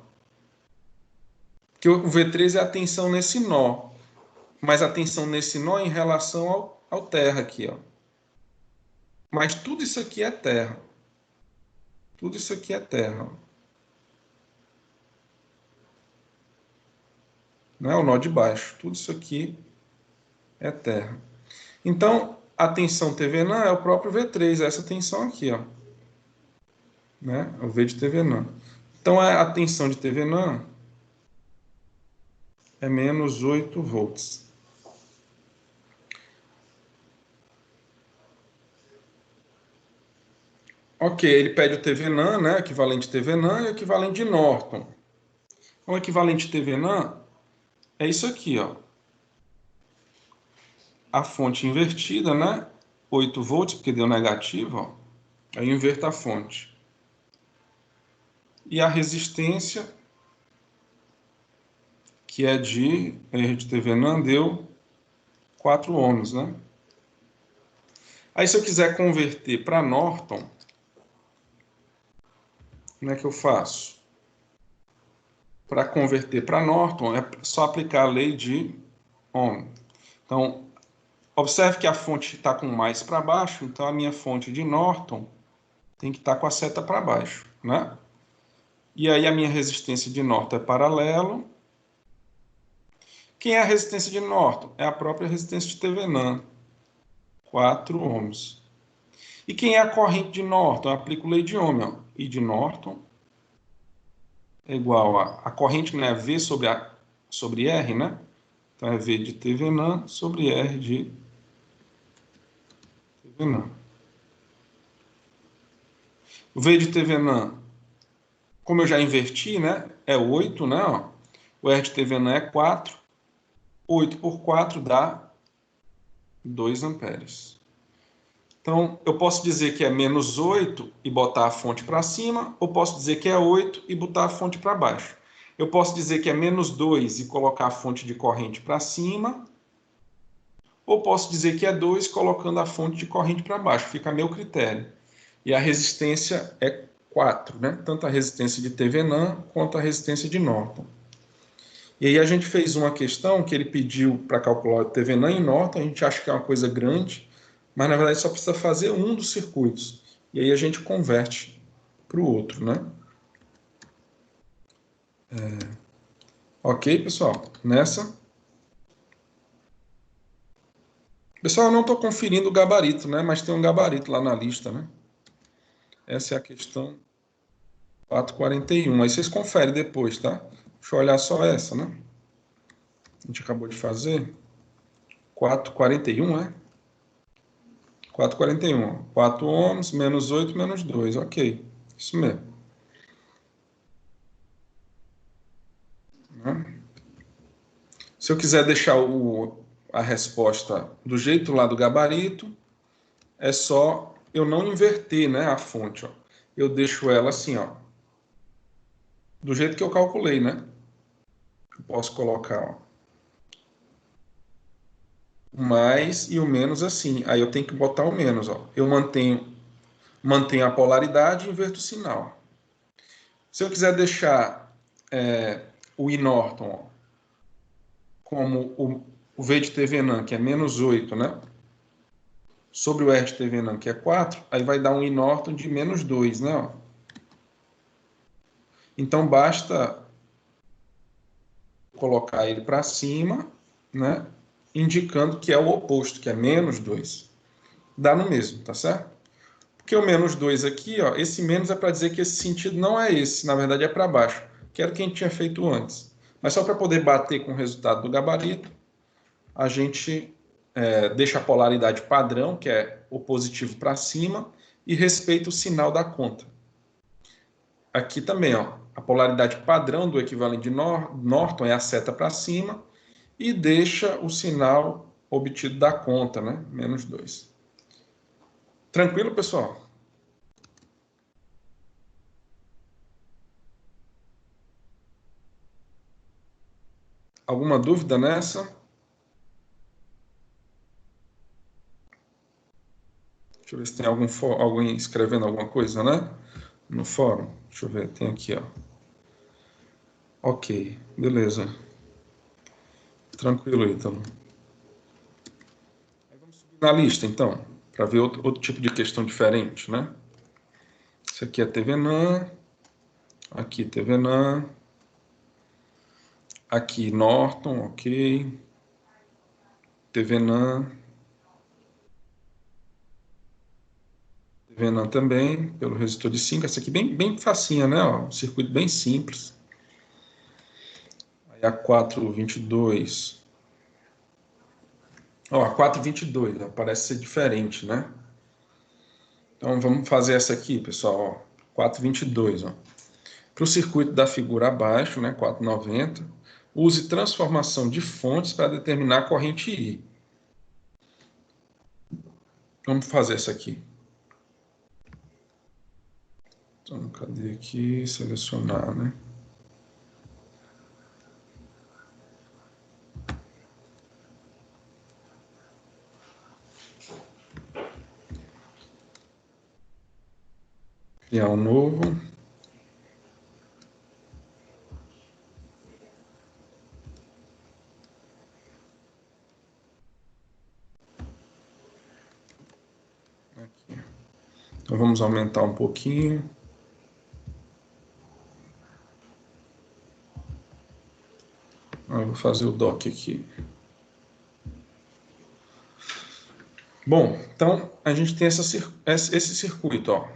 Speaker 1: Que o V3 é a tensão nesse nó, mas a tensão nesse nó em relação ao terra aqui, ó. Mas tudo isso aqui é terra. Tudo isso aqui é terra. Né? O nó de baixo. Tudo isso aqui é terra. Então, a tensão TVNAN é o próprio V3, essa tensão aqui, ó. Né? O V de TVNAN. Então, a tensão de TVNAN é menos 8 volts. Ok, ele pede o TVNAN, né? Equivalente TVNAN e o equivalente de Norton. O equivalente TVNAN é isso aqui, ó. A fonte invertida, né? 8 volts, porque deu negativo, ó. Aí eu inverto a fonte. E a resistência, que é de R de TVNAN, deu 4 ohms, né? Aí se eu quiser converter para Norton, como é que eu faço? Para converter para Norton, é só aplicar a lei de Ohm. Então, observe que a fonte está com mais para baixo, então a minha fonte de Norton tem que estar com a seta para baixo, né? E aí a minha resistência de Norton é paralelo. Quem é a resistência de Norton? É a própria resistência de TVNAN, 4 ohms. E quem é a corrente de Norton? Eu aplico lei de Ohm, ó. I de Norton é igual a corrente, né, V sobre R, né? Então é V de TVNAN sobre R de TVNAN. O V de TVNAN, como eu já inverti, né, é 8, né? Ó. O R de TVNAN é 4. 8 por 4 dá 2 amperes. Então, eu posso dizer que é menos 8 e botar a fonte para cima, ou posso dizer que é 8 e botar a fonte para baixo. Eu posso dizer que é menos 2 e colocar a fonte de corrente para cima, ou posso dizer que é 2 colocando a fonte de corrente para baixo. Fica a meu critério. E a resistência é 4, né? Tanto a resistência de TVNAN quanto a resistência de Norton. E aí a gente fez uma questão que ele pediu para calcular o TVNAN e Norton, a gente acha que é uma coisa grande, mas na verdade só precisa fazer um dos circuitos. E aí a gente converte para o outro, né? Ok, pessoal? Nessa. Pessoal, eu não estou conferindo o gabarito, né? Mas tem um gabarito lá na lista, né? Essa é a questão 441. Aí vocês conferem depois, tá? Deixa eu olhar só essa, né? A gente acabou de fazer. 441, é? 441. 4 ohms, menos 8, menos 2. Ok. Isso mesmo. Se eu quiser deixar a resposta do jeito lá do gabarito, é só eu não inverter, né, a fonte. Ó. Eu deixo ela assim, ó, do jeito que eu calculei, né? Eu posso colocar ó, o mais e o menos assim. Aí eu tenho que botar o menos. Ó. Eu mantenho a polaridade e inverto o sinal. Se eu quiser deixar o I Norton ó, como o V de TVNAN, que é menos 8, né? Sobre o R de TVNAN, que é 4, aí vai dar um I Norton de menos 2, né? Ó. Então, basta colocar ele para cima, né? Indicando que é o oposto, que é menos 2. Dá no mesmo, tá certo? Porque o menos 2 aqui, ó, esse menos é para dizer que esse sentido não é esse, na verdade é para baixo, que era o que a gente tinha feito antes. Mas só para poder bater com o resultado do gabarito, a gente deixa a polaridade padrão, que é o positivo para cima, e respeita o sinal da conta. aqui também, ó, a polaridade padrão do equivalente de Norton é a seta para cima e deixa o sinal obtido da conta, né? -2. Tranquilo, pessoal? Alguma dúvida nessa? Deixa eu ver se tem alguém escrevendo alguma coisa, né? No fórum. Deixa eu ver, tem aqui, ó. Ok, beleza. Tranquilo, Ítalo. Vamos subir na lista, então, para ver outro tipo de questão diferente, né? Isso aqui é TVNAN. Aqui TVNAN. Aqui Norton, ok. TVNAN. TVNAN também, pelo resistor de 5. Essa aqui bem facinha, né? Ó, um circuito bem simples. Aí a 422. Ó, a 422, ó, parece ser diferente, né? Então vamos fazer essa aqui, pessoal. Ó, 422, ó. Para o circuito da figura abaixo, né? 490. Use transformação de fontes para determinar a corrente I. Vamos fazer essa aqui. Então, cadê aqui? Selecionar, né? Criar um novo. Aqui. Então, vamos aumentar um pouquinho. Eu vou fazer o dock aqui. Bom, então a gente tem esse circuito, ó.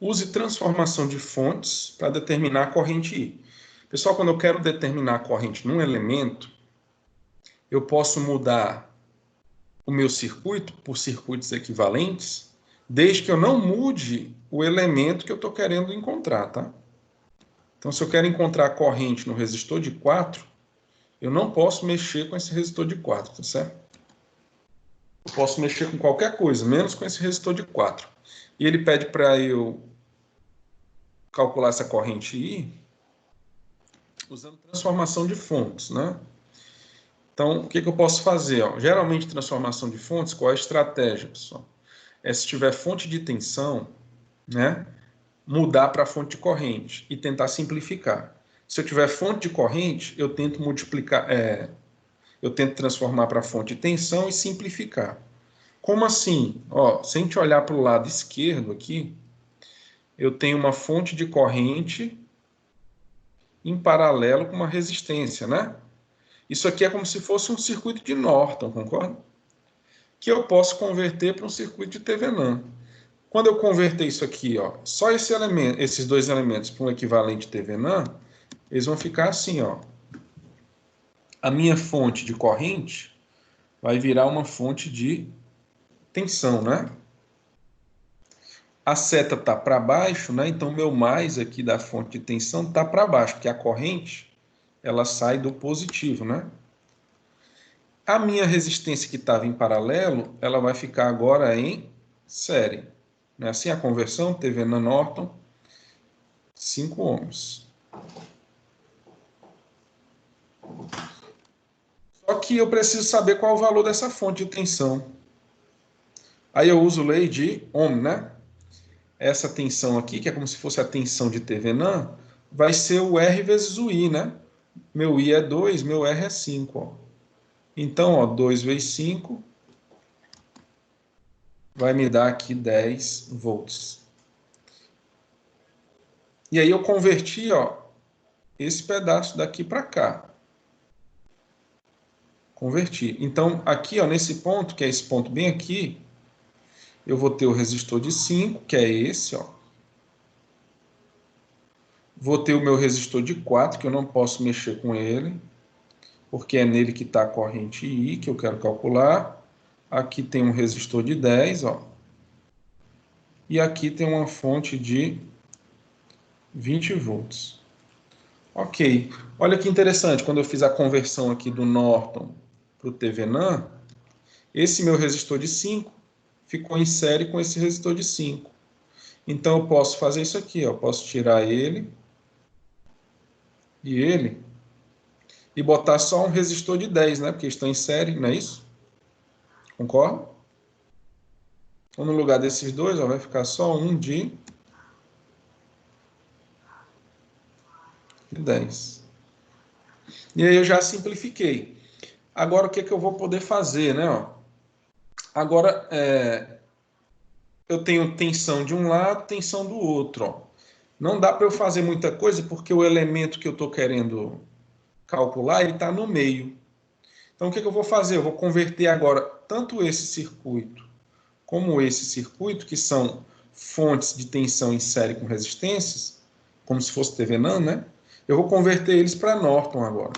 Speaker 1: Use transformação de fontes para determinar a corrente I. Pessoal, quando eu quero determinar a corrente num elemento, eu posso mudar o meu circuito por circuitos equivalentes, desde que eu não mude o elemento que eu estou querendo encontrar, tá? Então, se eu quero encontrar a corrente no resistor de 4, eu não posso mexer com esse resistor de 4, tá certo? Eu posso mexer com qualquer coisa, menos com esse resistor de 4. E ele pede para eu calcular essa corrente I usando transformação de fontes, né? Então, o que eu posso fazer? Ó? Geralmente, transformação de fontes, qual é a estratégia, pessoal? É se tiver fonte de tensão, né? Mudar para fonte de corrente e tentar simplificar. Se eu tiver fonte de corrente, eu tento multiplicar, eu tento transformar para fonte de tensão e simplificar. Como assim? Ó, se a gente olhar para o lado esquerdo aqui, eu tenho uma fonte de corrente em paralelo com uma resistência, né? Isso aqui é como se fosse um circuito de Norton, concorda? Que eu posso converter para um circuito de TVNAN. Quando eu converter isso aqui, ó, só esses dois elementos para um equivalente TVNAN, eles vão ficar assim, ó. A minha fonte de corrente vai virar uma fonte de tensão, né? A seta está para baixo, né? Então, meu mais aqui da fonte de tensão está para baixo, porque a corrente ela sai do positivo, né? A minha resistência que estava em paralelo, ela vai ficar agora em série. Né? Assim a conversão, TVNAN Norton, 5 ohms. Só que eu preciso saber qual é o valor dessa fonte de tensão. Aí eu uso lei de Ohm, né? Essa tensão aqui, que é como se fosse a tensão de TVNAN, vai ser o R vezes o I, né? Meu I é 2, meu R é 5. Ó. Então, ó, 2 vezes 5 vai me dar aqui 10 volts. E aí eu converti, ó, esse pedaço daqui para cá. Converti. Então, aqui, ó, nesse ponto, que é esse ponto bem aqui, eu vou ter o resistor de 5, que é esse, ó. Vou ter o meu resistor de 4, que eu não posso mexer com ele, porque é nele que está a corrente I, que eu quero calcular. Aqui tem um resistor de 10, ó. E aqui tem uma fonte de 20 volts. Ok. Olha que interessante, quando eu fiz a conversão aqui do Norton para o Thevenin, esse meu resistor de 5 ficou em série com esse resistor de 5. Então eu posso fazer isso aqui, ó. Eu posso tirar ele e botar só um resistor de 10, né? Porque estão em série, não é isso? Concorda? Então no lugar desses dois, ó, vai ficar só um de 10. E aí eu já simplifiquei. Agora o que que eu vou poder fazer, né? Ó? Agora eu tenho tensão de um lado, tensão do outro. Ó. Não dá para eu fazer muita coisa porque o elemento que eu estou querendo calcular ele está no meio. Então o que que eu vou fazer? Eu vou converter agora tanto esse circuito como esse circuito, que são fontes de tensão em série com resistências, como se fosse Thevenin, né? Eu vou converter eles para Norton agora.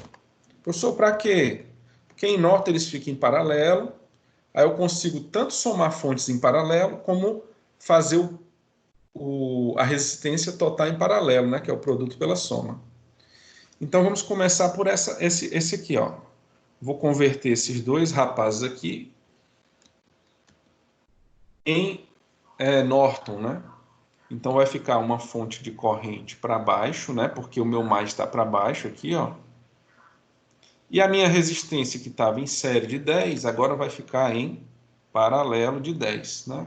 Speaker 1: Professor, para quê? Porque em Norton eles ficam em paralelo, aí eu consigo tanto somar fontes em paralelo, como fazer a resistência total em paralelo, né? Que é o produto pela soma. Então vamos começar por esse aqui, ó. Vou converter esses dois rapazes aqui em Norton, né? Então vai ficar uma fonte de corrente para baixo, né? Porque o meu mais está para baixo aqui, ó. E a minha resistência que estava em série de 10, agora vai ficar em paralelo de 10, né?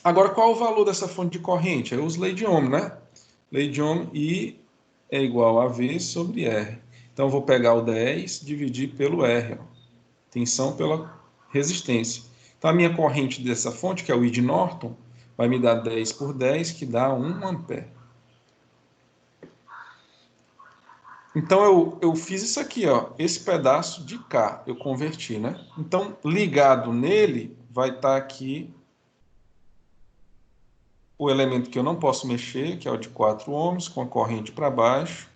Speaker 1: Agora, qual o valor dessa fonte de corrente? Eu uso lei de Ohm, né? Lei de Ohm, I é igual a V sobre R. Então, eu vou pegar o 10, dividir pelo R, ó. Tensão pela resistência. Então, a minha corrente dessa fonte, que é o I de Norton, vai me dar 10 por 10, que dá 1 ampere. Então, eu fiz isso aqui, ó. Esse pedaço de cá, eu converti, né? Então, ligado nele, vai estar aqui o elemento que eu não posso mexer, que é o de 4 ohms, com a corrente para baixo.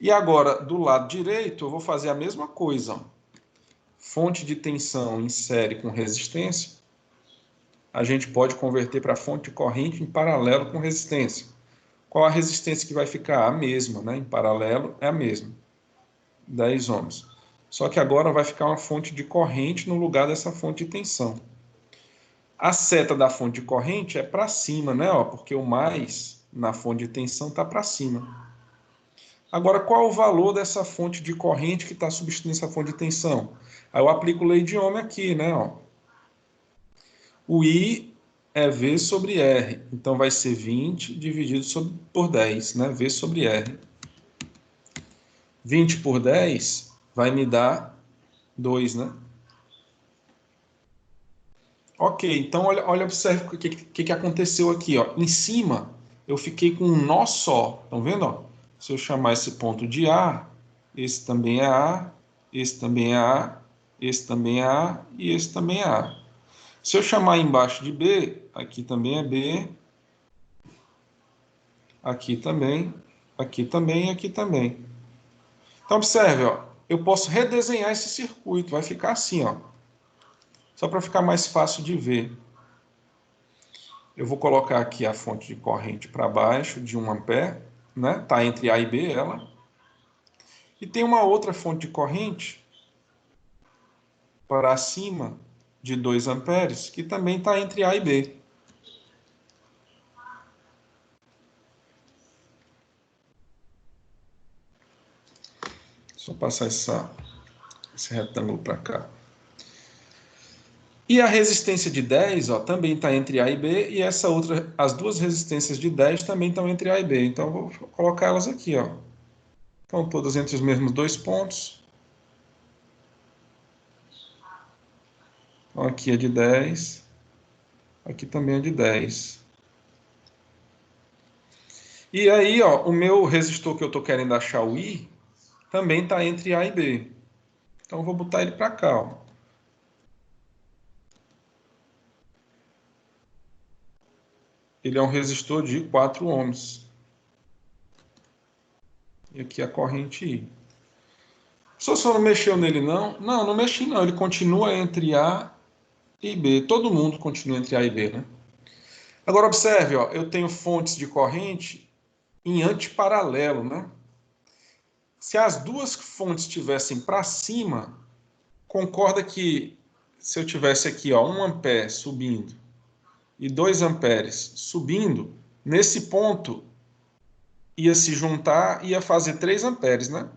Speaker 1: E agora, do lado direito, eu vou fazer a mesma coisa. Ó. Fonte de tensão em série com resistência, a gente pode converter para fonte de corrente em paralelo com resistência. Qual a resistência que vai ficar? A mesma, né? Em paralelo é a mesma, 10 ohms. Só que agora vai ficar uma fonte de corrente no lugar dessa fonte de tensão. A seta da fonte de corrente é para cima, né? Ó, porque o mais na fonte de tensão está para cima. Agora, qual o valor dessa fonte de corrente que está substituindo essa fonte de tensão? Aí eu aplico lei de Ohm aqui, né? Ó. O I é V sobre R. Então, vai ser 20 dividido por 10, né? V sobre R. 20 por 10 vai me dar 2, né? Ok, então observe o que aconteceu aqui. Ó. Em cima, eu fiquei com um nó só. Estão vendo? Ó? Se eu chamar esse ponto de A, esse também é A, esse também é A, esse também é A e esse também é A. Se eu chamar embaixo de B, aqui também é B, aqui também e aqui também. Então, observe, ó, eu posso redesenhar esse circuito, vai ficar assim, ó, só para ficar mais fácil de ver. Eu vou colocar aqui a fonte de corrente para baixo de 1 ampere, né? Está entre A e B ela. E tem uma outra fonte de corrente para cima de 2 amperes, que também está entre A e B. Só passar esse retângulo para cá. E a resistência de 10, ó, também está entre A e B, e essa outra, as duas resistências de 10 também estão entre A e B. Então, eu vou colocar elas aqui, ó. Estão todas entre os mesmos dois pontos. Então, aqui é de 10, aqui também é de 10. E aí, ó, o meu resistor que eu estou querendo achar, o I, também está entre A e B. Então, eu vou botar ele para cá, ó. Ele é um resistor de 4 ohms. E aqui a corrente I. Professor, não mexeu nele, não? Não, não mexi, não. Ele continua entre A e B. Todo mundo continua entre A e B, né? Agora, observe, ó, eu tenho fontes de corrente em antiparalelo, né? Se as duas fontes estivessem para cima, concorda que se eu tivesse aqui, ó, 1 ampere subindo e 2 amperes subindo, nesse ponto ia se juntar, ia fazer 3 amperes, né?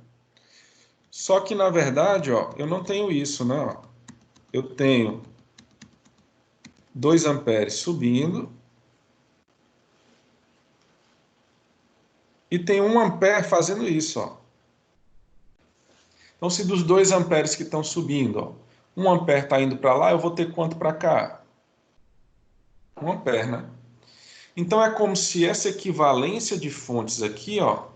Speaker 1: Só que, na verdade, ó, eu não tenho isso, né? Ó. Eu tenho 2 amperes subindo e tem 1 ampere fazendo isso, ó. Então, se dos 2 amperes que estão subindo, ó, 1 ampere está indo para lá, eu vou ter quanto para cá? 1 ampere, né? Então, é como se essa equivalência de fontes aqui, ó,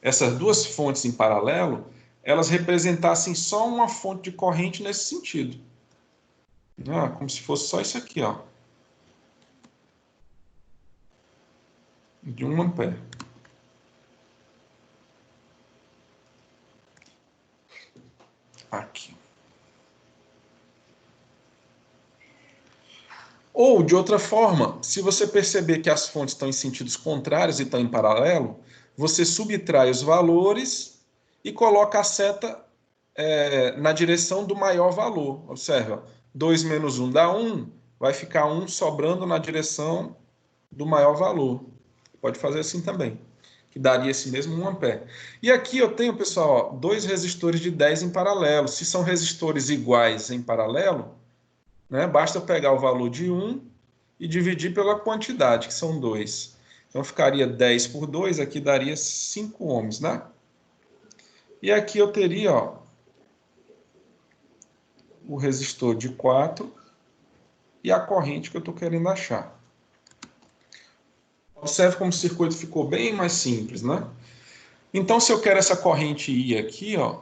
Speaker 1: essas duas fontes em paralelo, elas representassem só uma fonte de corrente nesse sentido. Ah, como se fosse só isso aqui, ó, de 1 ampere. Aqui. Ou, de outra forma, se você perceber que as fontes estão em sentidos contrários e estão em paralelo, você subtrai os valores e coloca a seta na direção do maior valor. Observe, 2 menos 1 dá 1, vai ficar 1 sobrando na direção do maior valor. Pode fazer assim também, que daria esse mesmo 1 ampere. E aqui eu tenho, pessoal, ó, 2 resistores de 10 em paralelo. Se são resistores iguais em paralelo, né, basta pegar o valor de 1 e dividir pela quantidade, que são 2. Então ficaria 10 por 2, aqui daria 5 ohms, né? E aqui eu teria, ó, o resistor de 4 e a corrente que eu estou querendo achar. Observe como o circuito ficou bem mais simples, né? Então, se eu quero essa corrente I aqui, ó,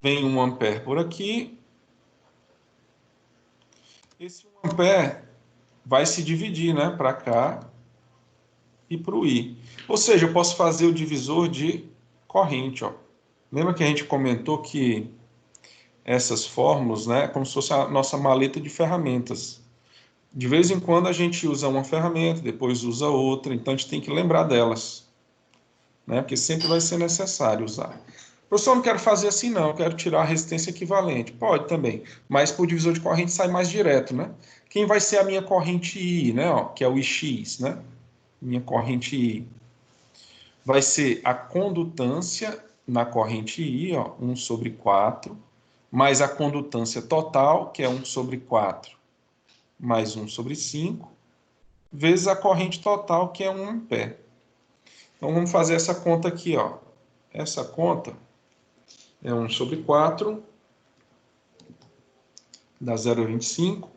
Speaker 1: vem 1 ampere por aqui. Esse 1 ampere vai se dividir, né, para cá e para o I. Ou seja, eu posso fazer o divisor de corrente, ó. Lembra que a gente comentou que essas fórmulas, né, é como se fosse a nossa maleta de ferramentas. De vez em quando a gente usa uma ferramenta, depois usa outra, então a gente tem que lembrar delas, né? Porque sempre vai ser necessário usar. Professor, eu não quero fazer assim não, eu quero tirar a resistência equivalente. Pode também, mas por divisor de corrente sai mais direto, né? Quem vai ser a minha corrente I, né? Ó, que é o IX, né? Minha corrente I. Vai ser a condutância na corrente I, ó, 1 sobre 4, mais a condutância total, que é 1 sobre 4, mais 1 sobre 5, vezes a corrente total, que é 1 ampere. Então, vamos fazer essa conta aqui, ó. Essa conta é 1 sobre 4, dá 0,25,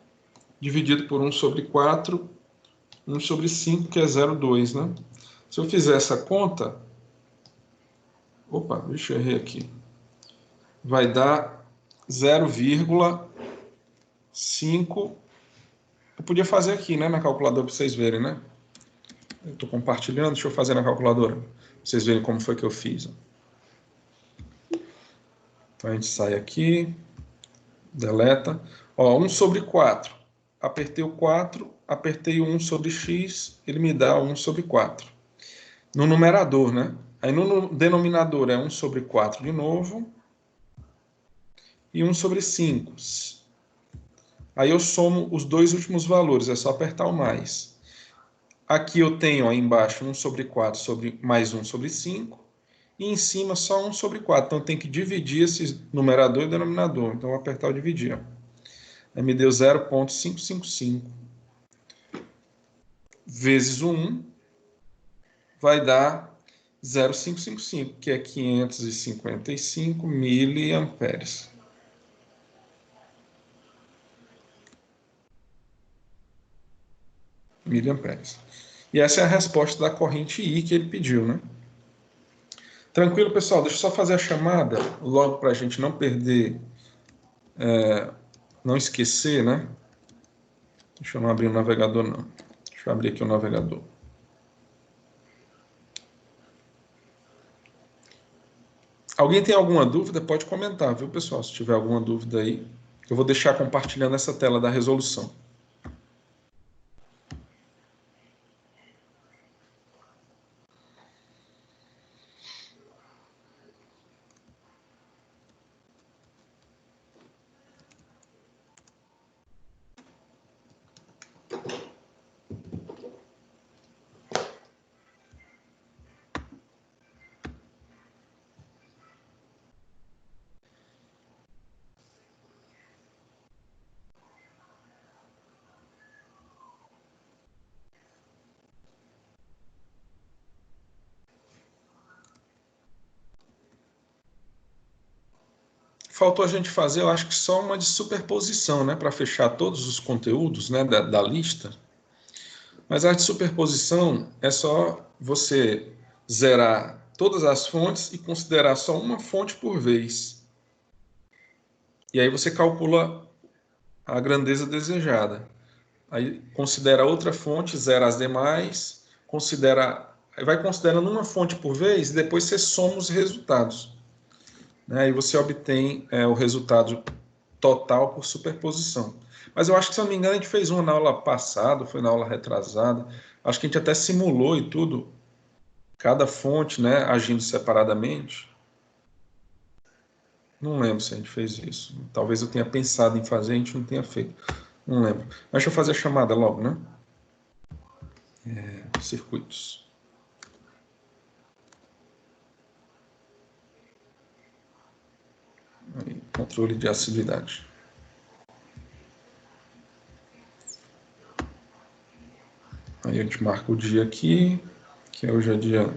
Speaker 1: dividido por 1 sobre 4, 1 sobre 5, que é 0,2, né? Se eu fizer essa conta... Opa, deixa eu errar aqui. Vai dar 0,5. Eu podia fazer aqui, né, na calculadora, para vocês verem, né? Eu estou compartilhando, deixa eu fazer na calculadora, para vocês verem como foi que eu fiz. Então, a gente sai aqui, deleta. Ó, 1 sobre 4. Apertei o 4, apertei o 1 sobre x, ele me dá 1 sobre 4. No numerador, né? Aí no denominador é 1 sobre 4 de novo. E 1 sobre 5. Aí eu somo os dois últimos valores, é só apertar o mais. Aqui eu tenho, ó, embaixo 1 sobre 4 sobre mais 1 sobre 5. E em cima só 1 sobre 4. Então tem que dividir esse numerador e denominador. Então eu vou apertar o dividir. Ó. Aí me deu 0,555 vezes o 1 vai dar 0,555, que é 555 miliamperes. Miliamperes. E essa é a resposta da corrente I que ele pediu, né? Tranquilo, pessoal? Deixa eu só fazer a chamada, logo para a gente não perder, não esquecer, né? Deixa eu não abrir o navegador, não. Deixa eu abrir aqui o navegador. Alguém tem alguma dúvida? Pode comentar, viu, pessoal? Se tiver alguma dúvida aí, eu vou deixar compartilhando essa tela da resolução. Faltou a gente fazer, eu acho que só uma de superposição, né, para fechar todos os conteúdos, né, da lista. Mas a de superposição é só você zerar todas as fontes e considerar só uma fonte por vez. E aí você calcula a grandeza desejada. Aí considera outra fonte, zera as demais, vai considerando uma fonte por vez e depois você soma os resultados. Né? Aí você obtém o resultado total por superposição. Mas eu acho que, se eu não me engano, a gente fez uma na aula passada, foi na aula retrasada. Acho que a gente até simulou e tudo, cada fonte, né, agindo separadamente. Não lembro se a gente fez isso. Talvez eu tenha pensado em fazer, a gente não tenha feito. Não lembro. Mas deixa eu fazer a chamada logo, né? Circuitos. Aí, controle de assiduidade. Aí a gente marca o dia aqui, que hoje é dia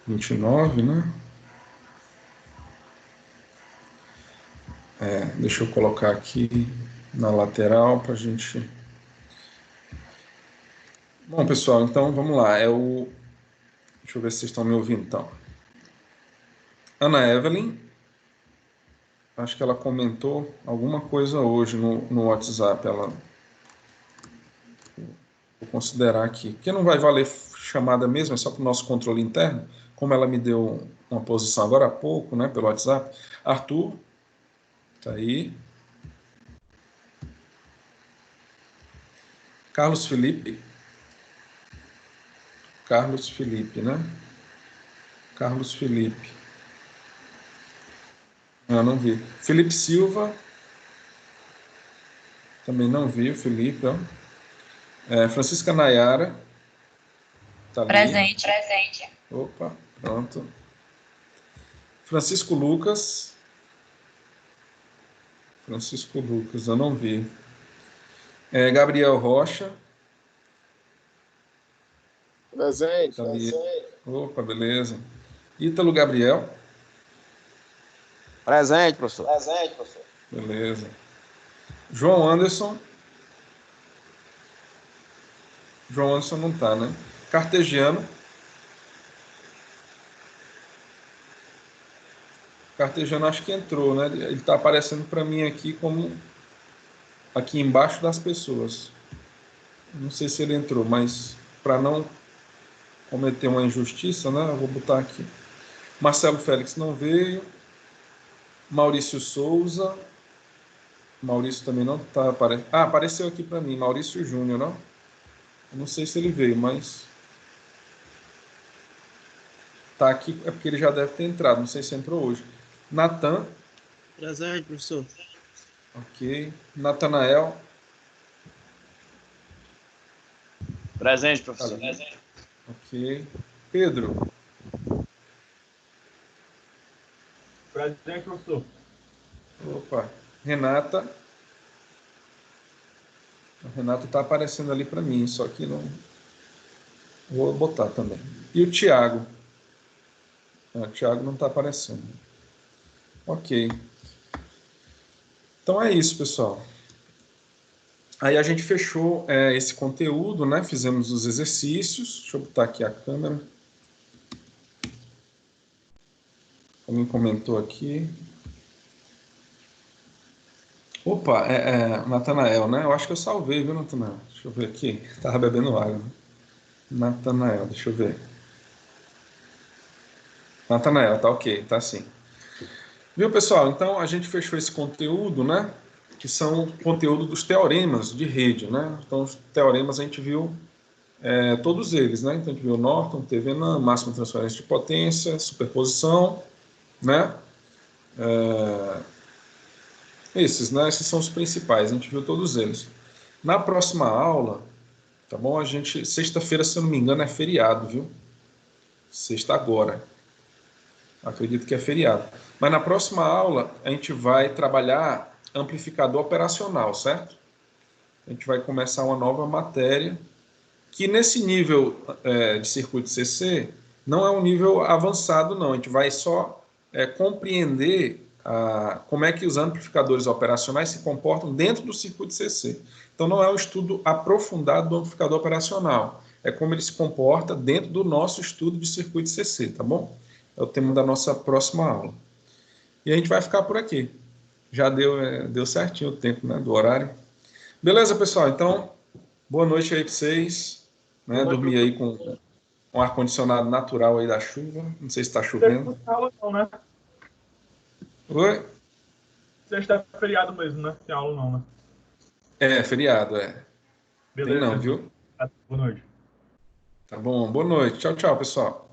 Speaker 1: 29, né? Deixa eu colocar aqui na lateral para a gente... Bom, pessoal, então vamos lá. Deixa eu ver se vocês estão me ouvindo, então. Ana Evelyn, acho que ela comentou alguma coisa hoje no WhatsApp. Vou considerar aqui. Porque não vai valer chamada mesmo, é só para o nosso controle interno. Como ela me deu uma posição agora há pouco, né, pelo WhatsApp. Arthur, tá aí. Carlos Felipe, né? Carlos Felipe. Eu não vi. Felipe Silva, também não vi o Felipe. Ó. Francisca Nayara, tá ali.
Speaker 4: Presente. Presente.
Speaker 1: Opa, pronto. Francisco Lucas, eu não vi. Gabriel Rocha.
Speaker 5: Presente.
Speaker 1: Tá ali. Opa, beleza. Ítalo Gabriel.
Speaker 5: Presente, professor.
Speaker 1: Beleza. João Anderson. João Anderson não tá, né? Cartegiano. Cartegiano acho que entrou, né? Ele está aparecendo para mim aqui como aqui embaixo das pessoas. Não sei se ele entrou, mas para não cometer uma injustiça, né? Eu vou botar aqui. Marcelo Félix não veio. Maurício Souza. Maurício também não está aparecendo. Ah, apareceu aqui para mim. Maurício Júnior, não? Eu não sei se ele veio, mas tá aqui, é porque ele já deve ter entrado. Não sei se entrou hoje. Natan.
Speaker 2: Presente, professor.
Speaker 1: Ok. Natanael.
Speaker 5: Presente, professor.
Speaker 1: Presente. Ok. Pedro.
Speaker 3: Presente, professor.
Speaker 1: Opa. Renata. A Renata está aparecendo ali para mim, só que não... Vou botar também. E o Tiago. O Tiago não está aparecendo. Ok. Então é isso, pessoal. Aí a gente fechou esse conteúdo, né? Fizemos os exercícios. Deixa eu botar aqui a câmera. Alguém comentou aqui. Opa, Natanael, né? Eu acho que eu salvei, viu, Natanael? Deixa eu ver aqui. Estava bebendo água. Né? Natanael, deixa eu ver. Natanael, tá ok, tá sim. Viu, pessoal? Então, a gente fechou esse conteúdo, né? Que são conteúdo dos teoremas de rede, né? Então, os teoremas a gente viu todos eles, né? Então, a gente viu Norton, Thevenin, máxima transferência de potência, superposição, né? Esses, né? Esses são os principais, a gente viu todos eles. Na próxima aula, tá bom? Sexta-feira, se eu não me engano, é feriado, viu? Sexta agora. Acredito que é feriado. Mas na próxima aula, a gente vai trabalhar amplificador operacional, certo? A gente vai começar uma nova matéria, que nesse nível de circuito CC, não é um nível avançado, não. A gente vai só compreender como é que os amplificadores operacionais se comportam dentro do circuito CC. Então, não é um estudo aprofundado do amplificador operacional. É como ele se comporta dentro do nosso estudo de circuito CC, tá bom? É o tema da nossa próxima aula. E a gente vai ficar por aqui. Já deu certinho o tempo, né, do horário. Beleza, pessoal? Então, boa noite aí para vocês. Né? Dormir aí com um ar-condicionado natural aí da chuva. Não sei se está chovendo.
Speaker 3: Não tem aula não, né?
Speaker 1: Oi?
Speaker 3: Sexta é feriado mesmo, né? Tem aula não, né?
Speaker 1: É, feriado, é.
Speaker 3: Beleza.
Speaker 1: Tem não, viu?
Speaker 3: Boa noite.
Speaker 1: Tá bom. Boa noite. Tchau, tchau, pessoal.